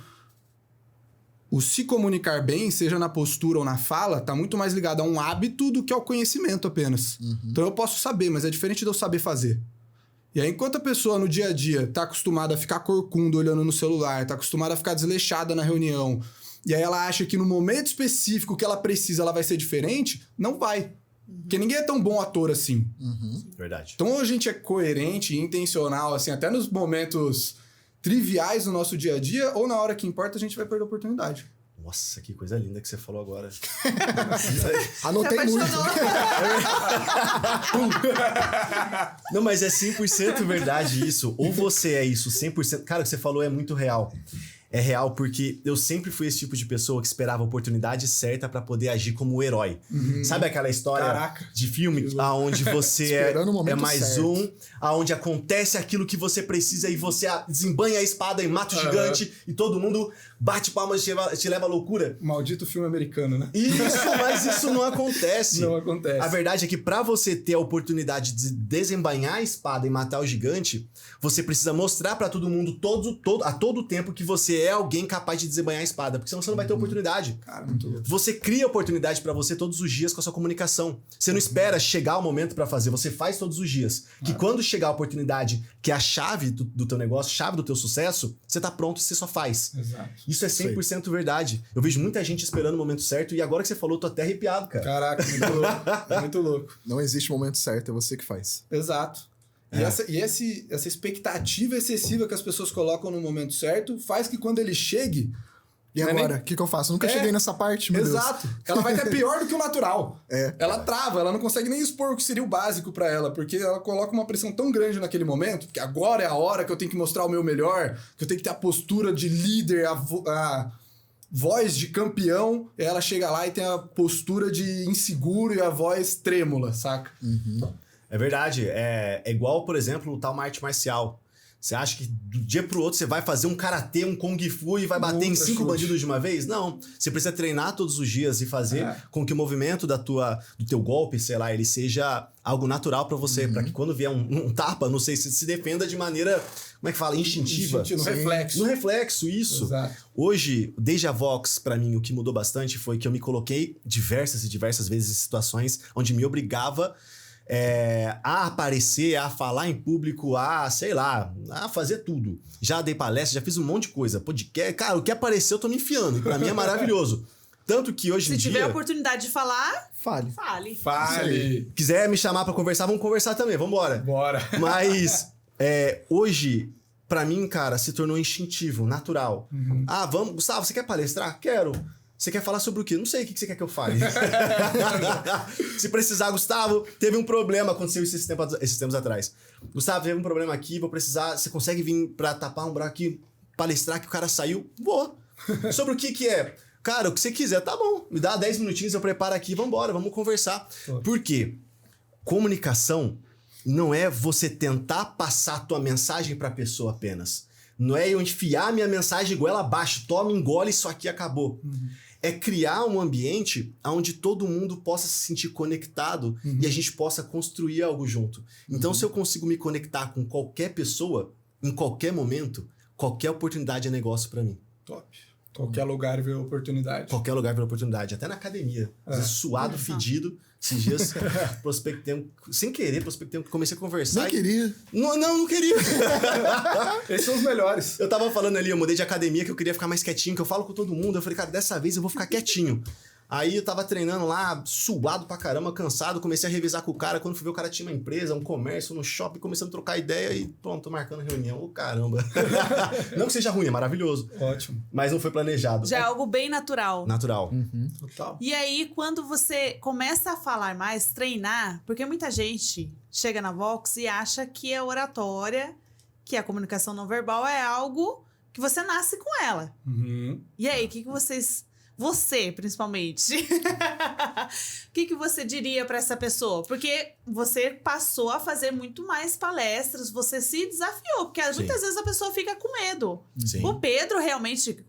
O se comunicar bem, seja na postura ou na fala, tá muito mais ligado a um hábito do que ao conhecimento apenas. Então eu posso saber, mas é diferente de eu saber fazer. E aí, enquanto a pessoa no dia a dia tá acostumada a ficar corcunda olhando no celular, tá acostumada a ficar desleixada na reunião, e aí ela acha que no momento específico que ela precisa ela vai ser diferente, não vai. Porque ninguém é tão bom ator assim.
Verdade.
Então, ou a gente é coerente e intencional, assim, até nos momentos triviais do nosso dia a dia, ou na hora que importa a gente vai perder a oportunidade.
Nossa, que coisa linda que você falou agora.
Anotei
Se
muito.
apaixonou.
Não, mas é 100% verdade isso. Ou você é isso 100%... Cara, o que você falou é muito real. É real porque eu sempre fui esse tipo de pessoa que esperava a oportunidade certa pra poder agir como o herói. Sabe aquela história
Caraca.
de filme aonde você
Esperando o momento
mais
certo.
aonde acontece aquilo que você precisa e você desembanha a espada e mata o gigante e todo mundo bate palmas e te leva à loucura?
Maldito filme americano, né?
Isso, mas isso não acontece.
Não acontece.
A verdade é que pra você ter a oportunidade de desembainhar a espada e matar o gigante, você precisa mostrar pra todo mundo a todo tempo que você é alguém capaz de desembainhar a espada, porque senão você não vai ter oportunidade.
Cara, muito louco.
Você cria oportunidade pra você todos os dias com a sua comunicação. Você não espera chegar o momento pra fazer, você faz todos os dias. Que quando chegar a oportunidade, que é a chave do teu negócio, chave do teu sucesso, você tá pronto, você só faz.
Exato.
Isso é 100% verdade. Eu vejo muita gente esperando o momento certo e agora que você falou, eu tô até arrepiado, cara.
Caraca, muito louco. Muito louco.
Não existe momento certo, é você que faz.
Exato. Essa expectativa excessiva que as pessoas colocam no momento certo faz que quando ele chegue...
E
não é
agora,
nem-
o que eu faço? Eu nunca cheguei nessa parte, meu
Exato. Ela vai estar pior do que o natural.
É.
Ela trava, ela não consegue nem expor o que seria o básico pra ela, porque ela coloca uma pressão tão grande naquele momento, que agora é a hora que eu tenho que mostrar o meu melhor, que eu tenho que ter a postura de líder, a voz de campeão, e ela chega lá e tem a postura de inseguro e a voz trêmula, saca?
É verdade. É igual, por exemplo, lutar uma arte marcial. Você acha que do dia pro outro você vai fazer um karatê, um kung fu e vai bater em
Ultra
5
chute.
bandidos de uma vez? Não. Você precisa treinar todos os dias e fazer com que o movimento do teu golpe, sei lá, ele seja algo natural pra você, pra que quando vier um tapa, não sei, se defenda de maneira, como é que fala, instintiva.
No reflexo.
No reflexo, isso.
Exato.
Hoje, desde a Vox, pra mim, o que mudou bastante foi que eu me coloquei diversas e diversas vezes em situações onde me obrigava a aparecer, a falar em público, sei lá, a fazer tudo. Já dei palestra, já fiz um monte de coisa. Podcast, cara, o que apareceu eu tô me enfiando. E pra mim é maravilhoso. Tanto que hoje em
Se
dia...
tiver a oportunidade de falar,
Fale.
fale.
Fale!
quiser me chamar pra conversar, vamos conversar também, vambora.
Bora!
Mas hoje pra mim, cara, se tornou instintivo, natural. Ah, vamos... Gustavo, você quer palestrar? Quero. Você quer falar sobre o quê? Não sei o que você quer que eu fale. Se precisar, Gustavo, teve um problema, aconteceu esses tempos atrás. Gustavo, teve um problema aqui, vou precisar... Você consegue vir pra tapar um buraco aqui, palestrar que o cara saiu? Vou. Sobre o que é? Cara, o que você quiser, tá bom. Me dá 10 minutinhos, eu preparo aqui, vambora, vamos conversar. Por quê? Comunicação não é você tentar passar a tua mensagem pra pessoa apenas. Não é eu enfiar minha mensagem goela abaixo, toma, engole, isso aqui acabou. É criar um ambiente onde todo mundo possa se sentir conectado e a gente possa construir algo junto. Então, se eu consigo me conectar com qualquer pessoa, em qualquer momento, qualquer oportunidade é negócio pra mim.
Top. Qualquer lugar vê oportunidade.
Qualquer lugar vê oportunidade. Até na academia. Às vezes suado, fedido. Esses dias, prospectei, sem querer, comecei a conversar.
Nem queria.
Não queria.
Esses são os melhores.
Eu tava falando ali, eu mudei de academia, que eu queria ficar mais quietinho, que eu falo com todo mundo. Eu falei, cara, dessa vez eu vou ficar quietinho. Aí eu tava treinando lá, suado pra caramba, cansado. Comecei a revisar com o cara. Quando fui ver, o cara tinha uma empresa, um comércio, no shopping. Começando a trocar ideia e pronto, tô marcando reunião. Ô, caramba. Não que seja ruim, é maravilhoso.
Ótimo.
Mas não foi planejado.
Já é algo bem natural.
Natural.
Total.
E aí, quando você começa a falar mais, treinar, porque muita gente chega na Vox e acha que a oratória, que a comunicação não verbal é algo que você nasce com ela. E aí, o que vocês... Você, principalmente. O que você diria para essa pessoa? Porque você passou a fazer muito mais palestras, você se desafiou, porque muitas vezes a pessoa fica com medo.
Sim.
O Pedro realmente...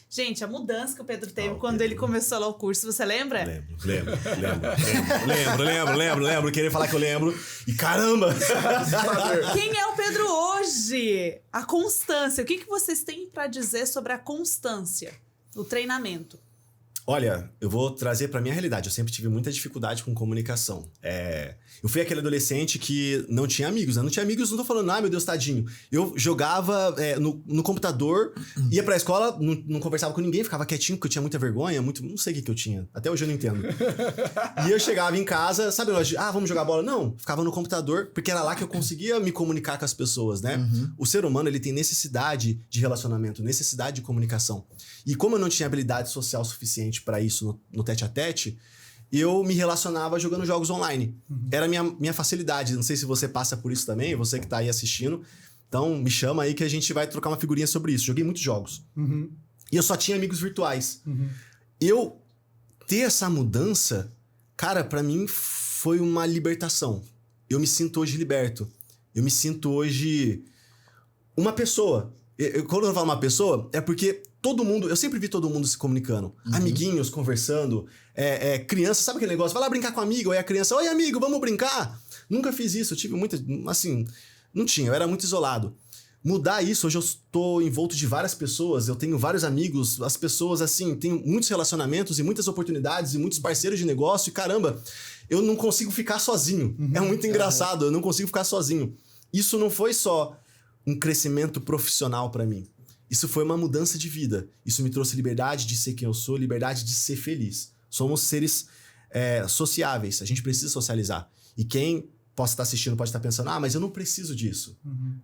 Gente, a mudança que o Pedro teve quando ele começou lá o curso, você lembra?
Lembro. Queria falar que eu lembro. E caramba!
Quem é o Pedro hoje? A constância. O que vocês têm para dizer sobre a constância? O treinamento.
Olha, eu vou trazer pra minha realidade. Eu sempre tive muita dificuldade com comunicação. Eu fui aquele adolescente que não tinha amigos, né? Não tinha amigos, não tô falando, meu Deus, tadinho. Eu jogava no computador, ia pra escola, não conversava com ninguém, ficava quietinho, porque eu tinha muita vergonha, não sei o que eu tinha. Até hoje eu não entendo. E eu chegava em casa, sabe, vamos jogar bola? Não, ficava no computador, porque era lá que eu conseguia me comunicar com as pessoas, né? O ser humano, ele tem necessidade de relacionamento, necessidade de comunicação. E como eu não tinha habilidade social suficiente pra isso no tete-a-tete, eu me relacionava jogando jogos online. Era a minha facilidade. Não sei se você passa por isso também, você que tá aí assistindo. Então, me chama aí que a gente vai trocar uma figurinha sobre isso. Joguei muitos jogos. E eu só tinha amigos virtuais. Eu ter essa mudança, cara, pra mim foi uma libertação. Eu me sinto hoje liberto. Eu me sinto hoje uma pessoa. Quando eu falo uma pessoa, é porque todo mundo... Eu sempre vi todo mundo se comunicando. Amiguinhos conversando. Criança, sabe aquele negócio? Vai lá brincar com um amigo. Aí a criança... Oi, amigo, vamos brincar? Nunca fiz isso. Eu tive muita... Assim, não tinha. Eu era muito isolado. Mudar isso, hoje eu estou envolto de várias pessoas. Eu tenho vários amigos. As pessoas, assim, tenho muitos relacionamentos e muitas oportunidades e muitos parceiros de negócio. E caramba, eu não consigo ficar sozinho. É muito engraçado. Eu não consigo ficar sozinho. Isso não foi só um crescimento profissional para mim. Isso foi uma mudança de vida. Isso me trouxe liberdade de ser quem eu sou, liberdade de ser feliz. Somos seres sociáveis, a gente precisa socializar. E quem possa estar assistindo pode estar pensando, mas eu não preciso disso.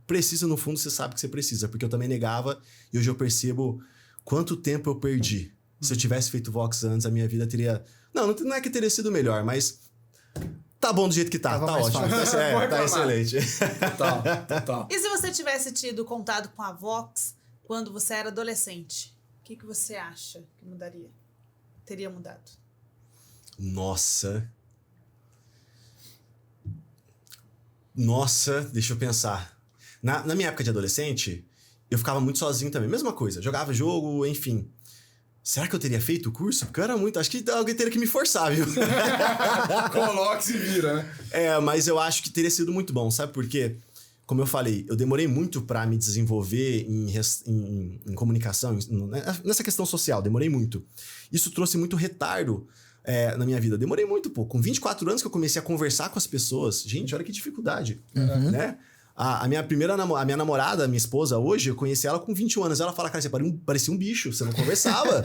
Precisa, no fundo, você sabe que você precisa, porque eu também negava e hoje eu percebo quanto tempo eu perdi. Se eu tivesse feito Vox antes, a minha vida teria... Não é que teria sido melhor, mas... Tá bom do jeito que tá, tá ótimo. Tá excelente.
Total.
E se você tivesse tido contato com a Vox quando você era adolescente, o que você acha que mudaria? Teria mudado?
Nossa, deixa eu pensar. Na minha época de adolescente, eu ficava muito sozinho também. Mesma coisa, jogava jogo, enfim. Será que eu teria feito o curso? Porque eu era muito... Acho que alguém teria que me forçar, viu?
Coloca e se vira, né?
Mas eu acho que teria sido muito bom. Sabe por quê? Como eu falei, eu demorei muito pra me desenvolver em comunicação, nessa questão social. Demorei muito. Isso trouxe muito retardo na minha vida. Demorei muito, pô. Com 24 anos que eu comecei a conversar com as pessoas. Gente, olha que dificuldade, né? A minha namorada, minha esposa, hoje, eu conheci ela com 21 anos. Ela fala, cara, você parecia um bicho, você não conversava.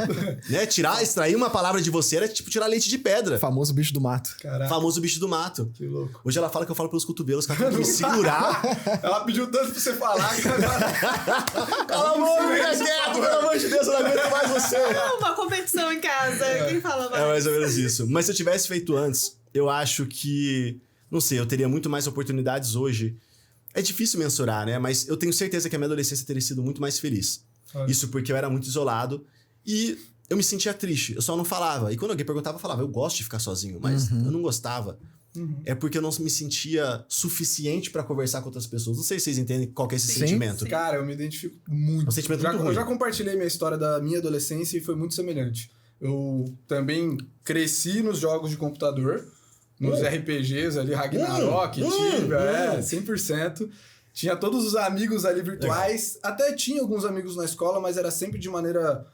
Né? Extrair uma palavra de você era tipo tirar leite de pedra.
Famoso bicho do mato.
Caraca.
Famoso bicho do mato.
Que louco.
Hoje ela fala que eu falo pelos cotovelos, que ela tem que me segurar.
Ela pediu tanto pra você falar que
Cala a boca, fica quieto, pelo amor de Deus, eu não aguento mais você.
Uma competição em casa. Quem fala mais?
É mais ou menos isso. Mas se eu tivesse feito antes, eu acho que... Não sei, eu teria muito mais oportunidades hoje. É difícil mensurar, né? Mas eu tenho certeza que a minha adolescência teria sido muito mais feliz. Isso porque eu era muito isolado e eu me sentia triste. Eu só não falava. E quando alguém perguntava, eu falava, eu gosto de ficar sozinho, mas eu não gostava. É porque eu não me sentia suficiente pra conversar com outras pessoas. Não sei se vocês entendem qual que é esse sentimento.
Sim.
Cara, eu me identifico muito.
É um sentimento muito ruim.
Eu já compartilhei minha história da minha adolescência e foi muito semelhante. Eu também cresci nos jogos de computador, nos RPGs ali, Ragnarok, Tibia, 100%. Tinha todos os amigos ali virtuais. Até tinha alguns amigos na escola, mas era sempre de maneira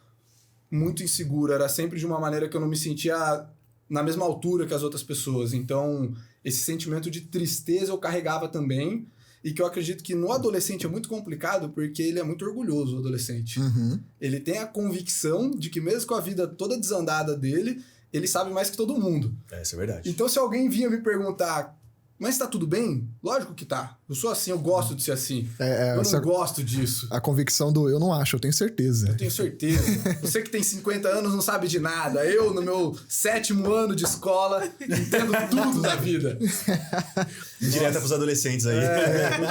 muito insegura. Era sempre de uma maneira que eu não me sentia na mesma altura que as outras pessoas. Então, esse sentimento de tristeza eu carregava também. E que eu acredito que no adolescente é muito complicado porque ele é muito orgulhoso, o adolescente. Ele tem a convicção de que mesmo com a vida toda desandada dele, ele sabe mais que todo mundo.
Isso é verdade.
Então, se alguém vinha me perguntar, mas tá tudo bem? Lógico que tá. Eu sou assim, eu gosto de ser assim. Eu não gosto disso.
A convicção do eu não acho, eu tenho certeza.
Eu tenho certeza. Você que tem 50 anos não sabe de nada. Eu, no meu 7º ano de escola, entendo tudo da vida.
Direta pros adolescentes aí.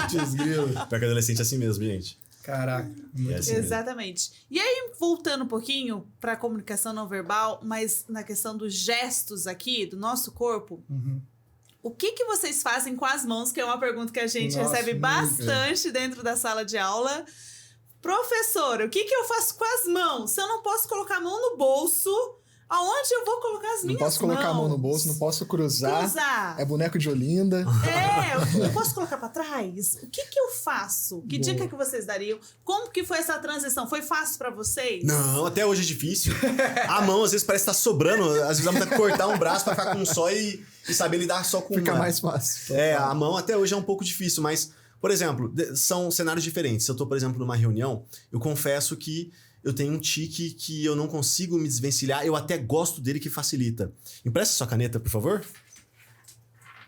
Putz, grilo.
Pior que adolescente é assim mesmo, gente.
Caraca.
É assim mesmo.
Exatamente. E aí, voltando um pouquinho pra comunicação não verbal, mas na questão dos gestos aqui, do nosso corpo, o que vocês fazem com as mãos? Que é uma pergunta que a gente recebe bastante dentro da sala de aula. Professora, o que eu faço com as mãos? Se eu não posso colocar a mão no bolso, aonde eu vou colocar as minhas mãos?
Não posso colocar a mão no bolso, não posso cruzar. É boneco de Olinda.
Eu posso colocar pra trás? O que eu faço? Que dica que vocês dariam? Como que foi essa transição? Foi fácil pra vocês?
Não, até hoje é difícil. A mão, às vezes, parece que tá sobrando. Às vezes, dá pra cortar um braço pra ficar com um só e saber lidar só com
Fica
uma.
mais fácil.
A mão até hoje é um pouco difícil, mas, por exemplo, são cenários diferentes. Se eu tô, por exemplo, numa reunião, eu confesso que eu tenho um tique que eu não consigo me desvencilhar. Eu até gosto dele, que facilita. Empresta sua caneta, por favor.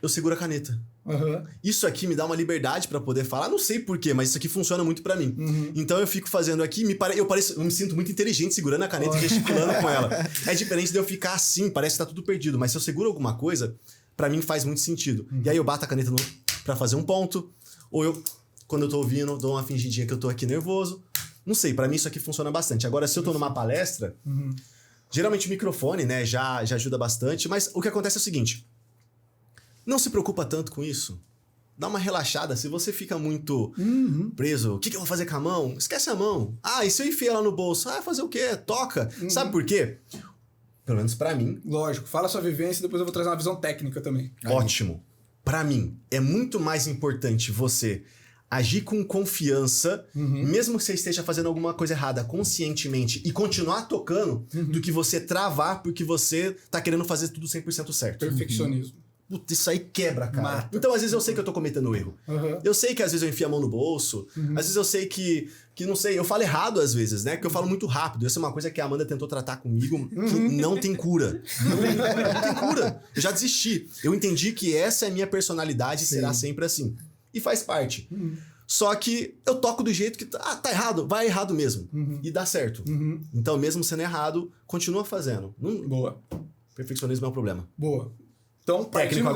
Eu seguro a caneta. Isso aqui me dá uma liberdade pra poder falar. Não sei porquê, mas isso aqui funciona muito pra mim. Então eu fico fazendo aqui, eu me sinto muito inteligente segurando a caneta e gesticulando com ela. É diferente de eu ficar assim, parece que tá tudo perdido. Mas se eu seguro alguma coisa, pra mim faz muito sentido. E aí eu bato a caneta pra fazer um ponto. Ou eu, quando eu tô ouvindo, dou uma fingidinha que eu tô aqui nervoso. Não sei, pra mim isso aqui funciona bastante. Agora, se eu tô numa palestra, geralmente o microfone, né, já ajuda bastante. Mas o que acontece é o seguinte: não se preocupa tanto com isso. Dá uma relaxada. Se você fica muito preso, o que eu vou fazer com a mão? Esquece a mão. E se eu enfiar ela no bolso? Fazer o quê? Toca. Sabe por quê? Pelo menos pra mim.
Lógico, fala a sua vivência e depois eu vou trazer uma visão técnica também.
Ótimo. Pra mim, é muito mais importante você agir com confiança, mesmo que você esteja fazendo alguma coisa errada conscientemente e continuar tocando, do que você travar porque você tá querendo fazer tudo 100% certo.
Perfeccionismo.
Puta, isso aí quebra, cara.
Mata.
Então, às vezes, eu sei que eu tô cometendo erro. Eu sei que, às vezes, eu enfio a mão no bolso. Às vezes, eu sei que não sei, eu falo errado, às vezes, né? Que eu falo muito rápido. Essa é uma coisa que a Amanda tentou tratar comigo, que não tem cura. Não tem cura. Eu já desisti. Eu entendi que essa é a minha personalidade e será sempre assim. E faz parte. Só que eu toco do jeito que tá errado, vai errado mesmo. E dá certo. Então, mesmo sendo errado, continua fazendo.
Boa.
Perfeccionismo é um problema.
Boa. Então, partindo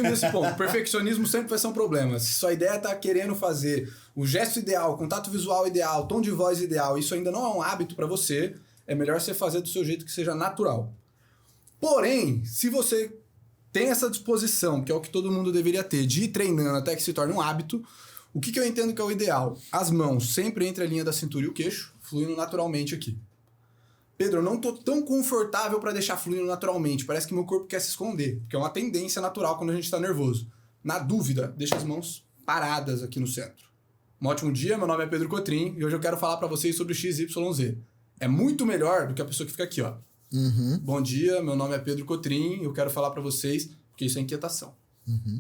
desse ponto, perfeccionismo sempre vai ser um problema. Se sua ideia tá querendo fazer o gesto ideal, o contato visual ideal, o tom de voz ideal, isso ainda não é um hábito para você, é melhor você fazer do seu jeito que seja natural. Porém, se você tem essa disposição, que é o que todo mundo deveria ter, de ir treinando até que se torne um hábito, o que eu entendo que é o ideal? As mãos sempre entre a linha da cintura e o queixo, fluindo naturalmente aqui. Pedro, eu não tô tão confortável para deixar fluindo naturalmente. Parece que meu corpo quer se esconder, porque é uma tendência natural quando a gente tá nervoso. Na dúvida, deixa as mãos paradas aqui no centro. Um ótimo dia, meu nome é Pedro Cotrim e hoje eu quero falar para vocês sobre o XYZ. É muito melhor do que a pessoa que fica aqui, ó. Bom dia, meu nome é Pedro Cotrim e eu quero falar para vocês, porque isso é inquietação.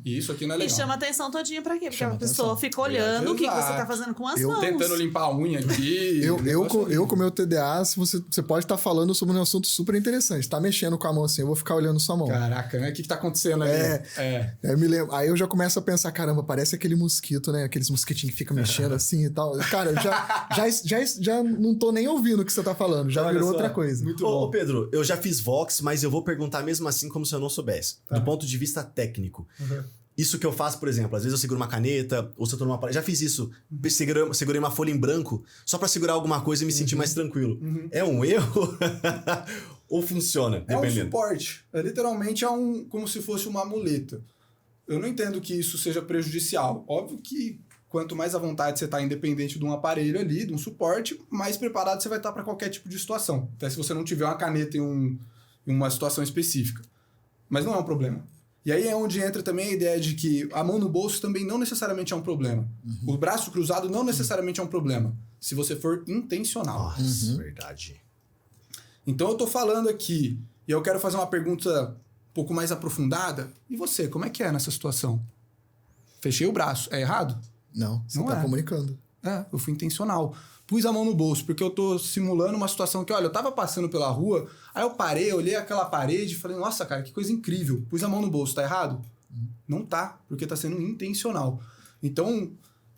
E isso aqui não é legal.
E chama atenção todinha pra quê? Porque
Chama
a pessoa
atenção.
fica olhando o que você
Exato.
tá fazendo com as
Eu
mãos.
Tentando limpar a unha aqui.
Eu com meu TDA, se você pode estar falando sobre um assunto super interessante. Tá mexendo com a mão assim, eu vou ficar olhando sua mão.
Caraca, né? O que tá acontecendo ali?
Eu me lembro, aí eu já começo a pensar, caramba, parece aquele mosquito, né? Aqueles mosquitinhos que ficam mexendo assim e tal. Cara, eu já não tô nem ouvindo o que você tá falando, já virou outra coisa.
Muito
Ô,
bom.
Pedro, eu já fiz Vox, mas eu vou perguntar mesmo assim como se eu não soubesse.
Tá.
Do ponto de vista técnico. Isso que eu faço, por exemplo, às vezes eu seguro uma caneta, ou se eu tô numa palestra. Já fiz isso. Segurei uma folha em branco só pra segurar alguma coisa e me sentir mais tranquilo. É um erro? Ou funciona?
É um
Dependendo.
suporte. Literalmente como se fosse uma muleta. Eu não entendo que isso seja prejudicial. Óbvio que quanto mais à vontade você está independente de um aparelho ali, de um suporte, mais preparado você vai estar para qualquer tipo de situação. Até se você não tiver uma caneta em uma situação específica. Mas não é um problema. E aí é onde entra também a ideia de que a mão no bolso também não necessariamente é um problema. O braço cruzado não necessariamente é um problema, se você for intencional.
Nossa, verdade.
Então eu tô falando aqui, e eu quero fazer uma pergunta um pouco mais aprofundada. E você, como é que é nessa situação? Fechei o braço, é errado?
Não, você
Não
tá
é.
comunicando.
Eu fui intencional. Pus a mão no bolso, porque eu tô simulando uma situação que, olha, eu tava passando pela rua, aí eu parei, olhei aquela parede e falei, nossa, cara, que coisa incrível. Pus a mão no bolso, tá errado? Não tá, porque tá sendo intencional. Então,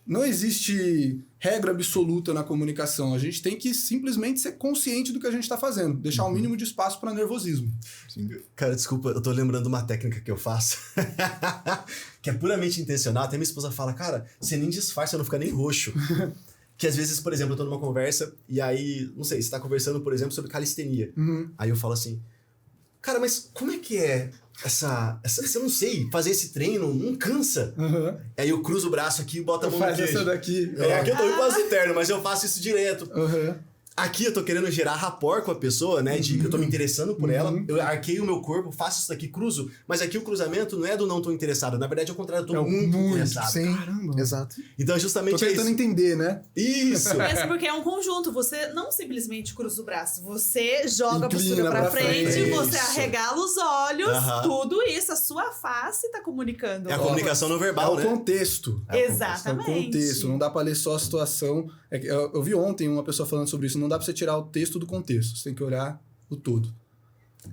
não existe regra absoluta na comunicação. A gente tem que simplesmente ser consciente do que a gente tá fazendo, deixar o mínimo de espaço para nervosismo.
Cara, desculpa, eu tô lembrando uma técnica que eu faço. Que é puramente intencional. Até minha esposa fala, cara, você nem disfarça, não fica nem roxo. Que às vezes, por exemplo, eu tô numa conversa e aí, não sei, você tá conversando, por exemplo, sobre calistenia. Aí eu falo assim, cara, mas como é que é essa eu não sei, fazer esse treino não cansa. Aí eu cruzo o braço aqui e boto a mão no
Faz
queijo.
essa daqui.
Aqui eu tô quase eterno, mas eu faço isso direto. Aqui eu tô querendo gerar rapport com a pessoa, né? Eu tô me interessando por ela, eu arqueio o meu corpo, faço isso daqui, cruzo, mas aqui o cruzamento não é do não tô interessado. Na verdade, ao contrário, eu tô muito interessado.
Sim,
Caramba.
exato.
Então é justamente
Tô tentando
isso.
entender, né?
Isso!
Mesmo porque é um conjunto. Você não simplesmente cruza o braço. Você joga a
Inclina
postura pra
pra
frente,
frente.
você
Isso.
arregala os olhos.
Aham.
Tudo isso. A sua face tá comunicando.
É a comunicação não
É
verbal,
o
né?
contexto. É o
Exatamente.
contexto, não dá pra ler só a situação. Eu vi ontem uma pessoa falando sobre isso, não dá pra você tirar o texto do contexto, você tem que olhar o todo.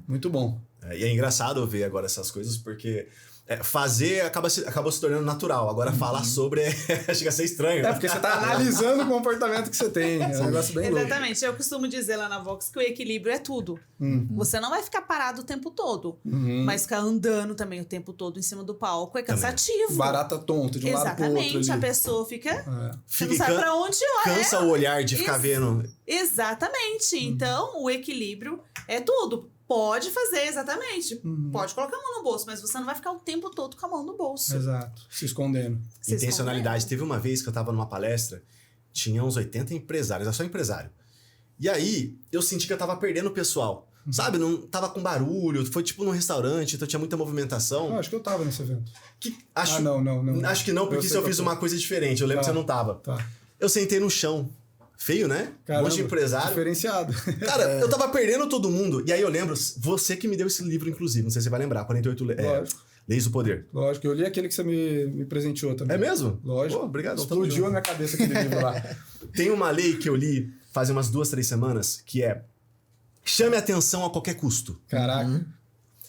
Muito bom.
E é engraçado ver agora essas coisas, porque fazer acabou se tornando natural. Agora falar sobre chega a ser estranho.
Porque você tá analisando o comportamento que você tem. É um negócio bem louco.
Exatamente. Eu costumo dizer lá na Vox que o equilíbrio é tudo. Você não vai ficar parado o tempo todo, mas ficar andando também o tempo todo em cima do palco é cansativo.
Barata tonta, de um lado pro outro.
Exatamente. A
Ali.
pessoa fica... Você não
Fica
sabe pra onde olhar.
Cansa o olhar de ficar vendo.
Exatamente. Então, o equilíbrio é tudo. Pode fazer, exatamente. Pode colocar a mão no bolso, mas você não vai ficar o tempo todo com a mão no bolso.
Exato. Se escondendo.
Se
Intencionalidade.
escondendo.
Teve uma vez que eu tava numa palestra, tinha uns 80 empresários, era só empresário. E aí, eu senti que eu tava perdendo o pessoal. Sabe? Não tava com barulho, foi tipo num restaurante, então tinha muita movimentação.
Eu acho que eu tava nesse evento.
Acho,
não.
Acho que não, porque
sei
isso eu
qual
fiz
foi.
uma coisa diferente. Eu lembro
Tá.
que você não tava.
Tá.
Eu sentei no chão. Feio, né? Um monte de empresário.
Diferenciado.
Cara, eu tava perdendo todo mundo. E aí eu lembro, você que me deu esse livro, inclusive, não sei se você vai lembrar, 48
Lógico.
Leis do Poder.
Lógico, eu li aquele que você me presenteou também.
É mesmo?
Lógico.
Pô, obrigado.
Explodiu a minha cabeça aquele livro lá.
Tem uma lei que eu li faz umas 2, 3 semanas, que é chame atenção a qualquer custo.
Caraca.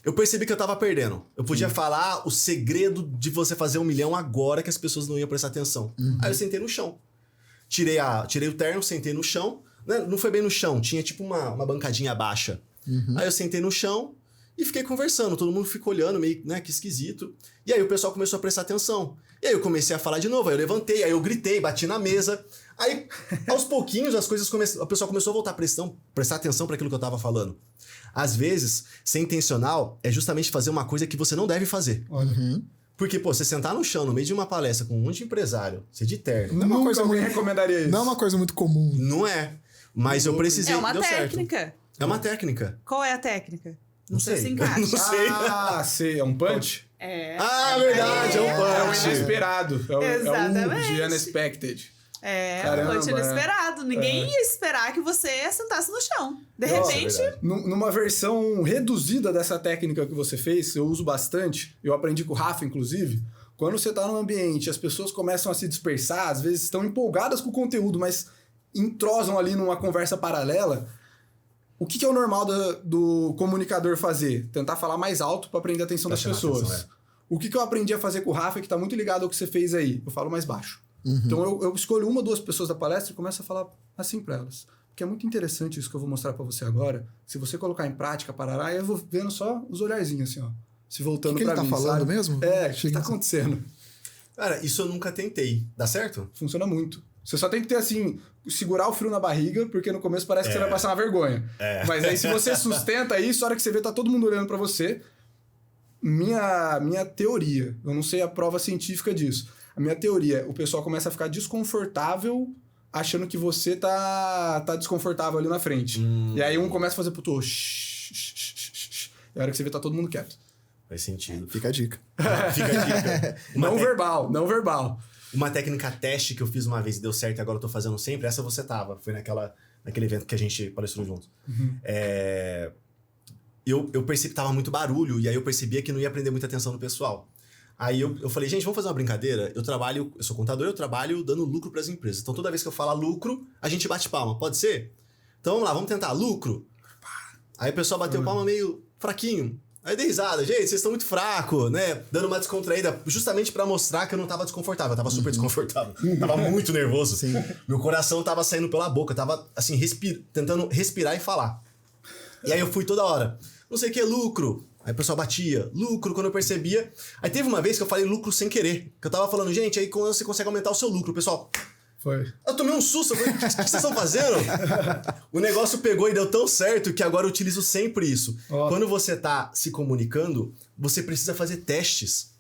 Eu percebi que eu tava perdendo. Eu podia falar o segredo de você fazer 1 milhão agora que as pessoas não iam prestar atenção. Aí eu sentei no chão. Tirei o terno, sentei no chão. Não foi bem no chão, tinha tipo uma bancadinha baixa. Aí eu sentei no chão e fiquei conversando. Todo mundo ficou olhando, meio, né, que esquisito. E aí o pessoal começou a prestar atenção. E aí eu comecei a falar de novo. Aí eu levantei, aí eu gritei, bati na mesa. Aí, aos pouquinhos, as coisas o pessoal começou a voltar a prestar atenção para aquilo que eu tava falando. Às vezes, ser intencional é justamente fazer uma coisa que você não deve fazer.
Olha.
Porque, pô, você sentar no chão, no meio de uma palestra com um monte de empresário, você de terno,
Não é uma
Nunca
coisa
alguém
muito-
recomendaria isso.
Não é uma coisa muito comum.
não é. Mas eu precisei,
É uma
deu certo.
técnica.
É uma técnica.
Qual é a técnica?
Não
sei
sei.
se encaixa.
Não sei.
Ah, sei. É um punch?
É.
Ah, verdade, é um
É o
punch.
inesperado. É o
Exatamente.
de unexpected. Caramba,
Foi inesperado. Ninguém ia esperar que você sentasse no chão. De repente...
Numa versão reduzida dessa técnica que você fez, eu uso bastante, eu aprendi com o Rafa, inclusive, quando você tá num ambiente, as pessoas começam a se dispersar, às vezes estão empolgadas com o conteúdo, mas entrosam ali numa conversa paralela. O que é o normal do comunicador fazer? Tentar falar mais alto para prender a atenção das pessoas. O que eu aprendi a fazer com o Rafa, que tá muito ligado ao que você fez aí? Eu falo mais baixo. Então eu escolho uma ou duas pessoas da palestra e começo a falar assim para elas. Porque é muito interessante isso que eu vou mostrar para você agora. Se você colocar em prática, parará, eu vou vendo só os olharzinhos assim, ó. Se voltando para mim,
ele tá falando
sabe?
mesmo?
O que tá acontecendo?
Cara, isso eu nunca tentei. Dá certo?
Funciona muito. Você só tem que ter, assim, segurar o frio na barriga, porque no começo parece que você vai passar uma vergonha. Mas aí se você sustenta isso, a hora que você vê, tá todo mundo olhando para você. Minha teoria, eu não sei a prova científica disso. A minha teoria, o pessoal começa a ficar desconfortável achando que você tá desconfortável ali na frente. E aí um começa a fazer puto, e a hora que você vê, tá todo mundo quieto.
Faz sentido.
Fica a dica.
Fica a dica.
Não verbal. Uma
técnica teste que eu fiz uma vez e deu certo e agora eu tô fazendo sempre, essa você tava. Foi naquele evento que a gente palestrou juntos. Eu percebi que tava muito barulho e aí eu percebia que não ia prender muita atenção do pessoal. Aí eu falei, gente, vamos fazer uma brincadeira? Eu sou contador, eu trabalho dando lucro para as empresas. Então toda vez que eu falar lucro, a gente bate palma. Pode ser? Então vamos lá, vamos tentar. Lucro. Aí o pessoal bateu palma meio fraquinho. Aí dei risada. Gente, vocês estão muito fracos, né? Dando uma descontraída, justamente pra mostrar que eu não tava desconfortável. Eu tava super desconfortável. Tava muito nervoso. Sim. Meu coração tava saindo pela boca. Eu tava, assim, tentando respirar e falar. E aí eu fui toda hora. Não sei o que, lucro. Aí o pessoal batia. Lucro, quando eu percebia. Aí teve uma vez que eu falei lucro sem querer. Que eu tava falando, gente, aí quando você consegue aumentar o seu lucro, o pessoal...
Foi.
Eu tomei um susto. Eu falei, o que vocês estão fazendo? O negócio pegou e deu tão certo que agora eu utilizo sempre isso. Quando você tá se comunicando, você precisa fazer testes.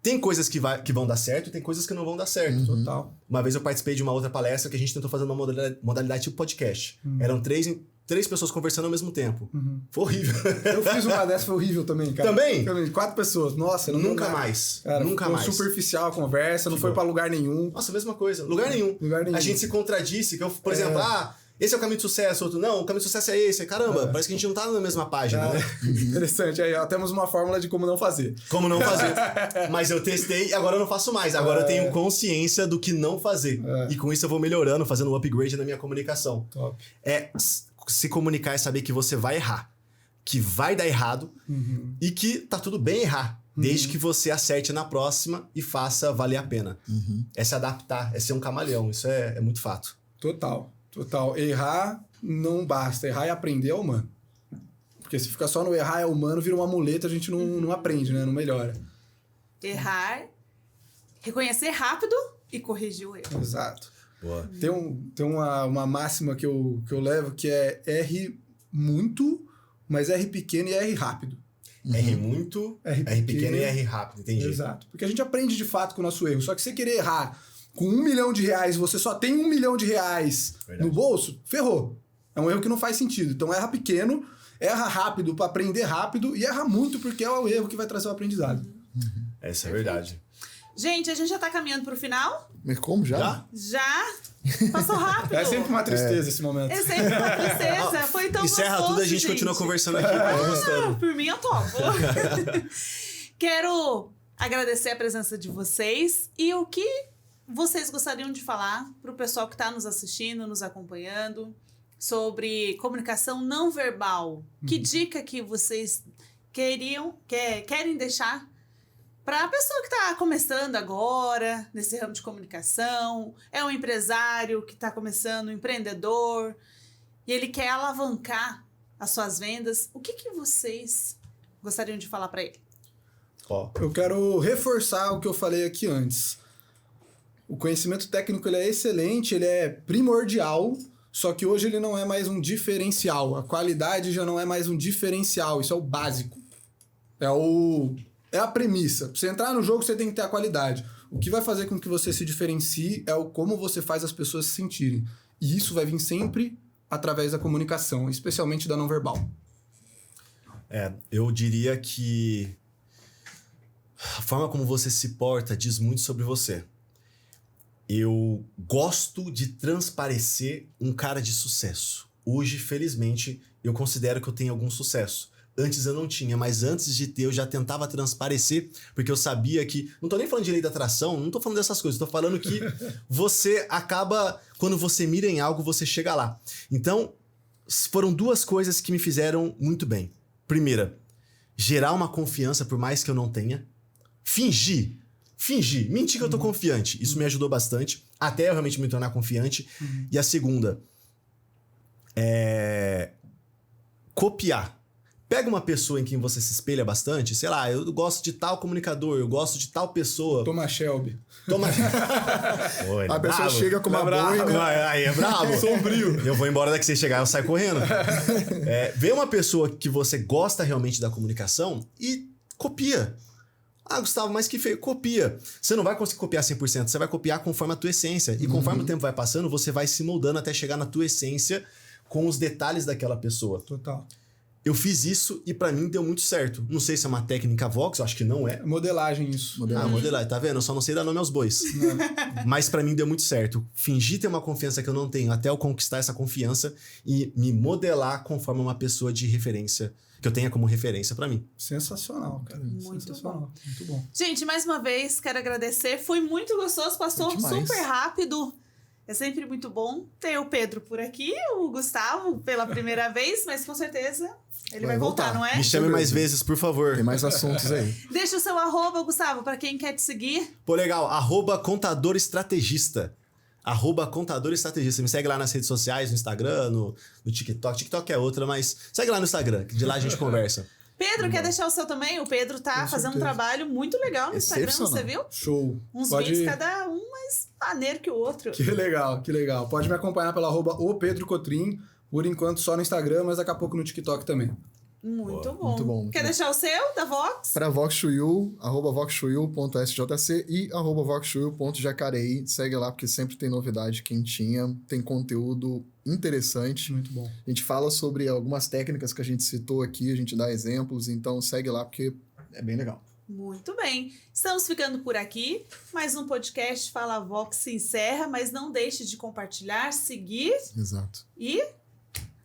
Tem coisas que vão dar certo e tem coisas que não vão dar certo.
Total.
Uma vez eu participei de uma outra palestra que a gente tentou fazer uma modalidade tipo podcast. Eram três pessoas conversando ao mesmo tempo. Foi horrível.
Eu fiz uma dessa, foi horrível também, cara.
Também?
4 pessoas. Nossa,
nunca mais.
Cara,
nunca mais.
Superficial a conversa, não foi pra lugar nenhum.
Nossa, mesma coisa. Lugar nenhum. A gente se contradisse. Por exemplo, esse é o caminho de sucesso, outro não, o caminho de sucesso é esse. Caramba, parece que a gente não tá na mesma página, né?
Interessante. Aí, ó, temos uma fórmula de como não fazer.
Como não fazer. Mas eu testei e agora eu não faço mais. Agora eu tenho consciência do que não fazer. E com isso eu vou melhorando, fazendo um upgrade na minha comunicação.
Top.
Se comunicar é saber que você vai errar. Que vai dar errado. E que tá tudo bem errar. Desde que você acerte na próxima e faça valer a pena. É se adaptar, é ser um camaleão. Isso é muito fato.
Total. Errar não basta. Errar e aprender é humano. Porque se fica só no errar é humano, vira uma muleta, a gente não aprende, né? Não melhora.
Errar, reconhecer rápido e corrigir o erro.
Exato.
Boa.
Tem uma máxima que eu levo que é R muito, mas R pequeno e R rápido.
R muito, R pequeno e R rápido, entendi.
Exato. Porque a gente aprende de fato com o nosso erro. Só que você querer errar com R$1 milhão e você só tem R$1 milhão no bolso, ferrou. É um erro que não faz sentido. Então erra pequeno, erra rápido para aprender rápido e erra muito porque é o erro que vai trazer o aprendizado.
Essa é a verdade.
Gente, a gente já tá caminhando pro final?
Mas como já?
Já? Passou rápido.
É sempre uma tristeza esse momento.
É sempre uma tristeza. Foi tão
Encerra
gostoso,
tudo, a gente continua conversando aqui.
Por mim, eu topo. Quero agradecer a presença de vocês e o que vocês gostariam de falar pro pessoal que tá nos assistindo, nos acompanhando, sobre comunicação não verbal. Que dica que vocês querem deixar para a pessoa que está começando agora nesse ramo de comunicação, é um empresário que está começando, um empreendedor, e ele quer alavancar as suas vendas, o que vocês gostariam de falar para ele?
Eu quero reforçar o que eu falei aqui antes. O conhecimento técnico ele é excelente, ele é primordial, só que hoje ele não é mais um diferencial. A qualidade já não é mais um diferencial, isso é o básico. É a premissa. Pra você entrar no jogo, você tem que ter a qualidade. O que vai fazer com que você se diferencie é o como você faz as pessoas se sentirem. E isso vai vir sempre através da comunicação, especialmente da não verbal.
Eu diria que a forma como você se porta diz muito sobre você. Eu gosto de transparecer um cara de sucesso. Hoje, felizmente, eu considero que eu tenho algum sucesso. Antes eu não tinha, mas antes de ter eu já tentava transparecer, porque eu sabia que... Não tô nem falando de lei da atração, não tô falando dessas coisas, tô falando que você acaba... Quando você mira em algo, você chega lá. Então, foram duas coisas que me fizeram muito bem. Primeira, gerar uma confiança por mais que eu não tenha. Fingir, mentir que eu tô confiante. Isso me ajudou bastante, até eu realmente me tornar confiante. E a segunda, copiar. Pega uma pessoa em quem você se espelha bastante, sei lá, eu gosto de tal comunicador, eu gosto de tal pessoa.
Thomas Shelby.
Oi,
A pessoa chega com uma
boina.
boina.
Aí é bravo.
Sombrio.
Eu vou embora daqui, você chegar, eu saio correndo. Vê uma pessoa que você gosta realmente da comunicação e copia. Ah, Gustavo, mas que feio. Copia. Você não vai conseguir copiar 100%, você vai copiar conforme a tua essência. E conforme o tempo vai passando, você vai se moldando até chegar na tua essência com os detalhes daquela pessoa.
Total.
Eu fiz isso e pra mim deu muito certo. Não sei se é uma técnica Vox, eu acho que não é.
Modelagem isso.
Modelagem, tá vendo? Eu só não sei dar nome aos bois. Mas pra mim deu muito certo. Fingir ter uma confiança que eu não tenho até eu conquistar essa confiança e me modelar conforme uma pessoa de referência, que eu tenha como referência pra mim.
Sensacional, cara.
Muito
Sensacional. Muito bom.
Gente, mais uma vez, quero agradecer. Foi muito gostoso, passou super rápido. É sempre muito bom ter o Pedro por aqui, o Gustavo pela primeira vez, mas com certeza ele vai voltar, não é?
Me chame mais vezes, por favor.
Tem mais assuntos aí.
Deixa o seu arroba, Gustavo, pra quem quer te seguir.
Pô, legal. @contador estrategista. @contador estrategista. Me segue lá nas redes sociais, no Instagram, no TikTok. TikTok é outra, mas segue lá no Instagram, que de lá a gente conversa.
Pedro, quer deixar o seu também? O Pedro tá fazendo um trabalho muito legal no Instagram, você viu?
Show.
Uns vídeos cada um mais maneiro que o outro.
Que legal, que legal. Pode me acompanhar pela @opedrocotrim, por enquanto só no Instagram, mas daqui a pouco no TikTok também.
Muito bom.
Muito bom.
Quer deixar o seu, da Vox?
Para VoxShuyu, @voxshuyu.sjc e @voxshuyu.jacareí. Segue lá, porque sempre tem novidade quentinha, tem conteúdo interessante.
Muito bom.
A gente fala sobre algumas técnicas que a gente citou aqui, a gente dá exemplos, então segue lá, porque é bem legal.
Muito bem. Estamos ficando por aqui. Mais um podcast Fala Vox se encerra, mas não deixe de compartilhar, seguir
Exato.
e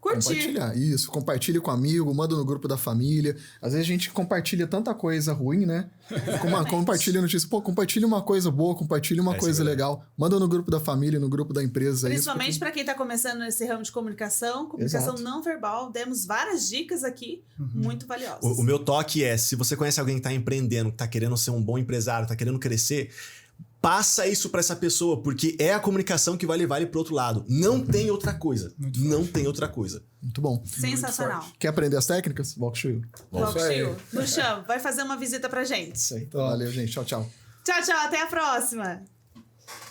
curtir.
Compartilhar, isso. Compartilhe com amigo, manda no grupo da família. Às vezes a gente compartilha tanta coisa ruim, né? Compartilha notícia. Pô, compartilha uma coisa boa, compartilha uma coisa legal. Manda no grupo da família, no grupo da empresa.
Principalmente para quem está começando nesse ramo de comunicação não verbal. Demos várias dicas aqui, muito valiosas.
O meu toque é, se você conhece alguém que tá empreendendo, que tá querendo ser um bom empresário, tá querendo crescer, passa isso pra essa pessoa, porque é a comunicação que vai levar ele pro outro lado. Não tem outra coisa. Não tem outra coisa.
Muito bom.
Sensacional.
Quer aprender as técnicas? VoxShuyu.
VoxShuyu. No chão, vai fazer uma visita pra gente.
Isso aí. Valeu, gente. Tchau, tchau.
Tchau, tchau. Até a próxima.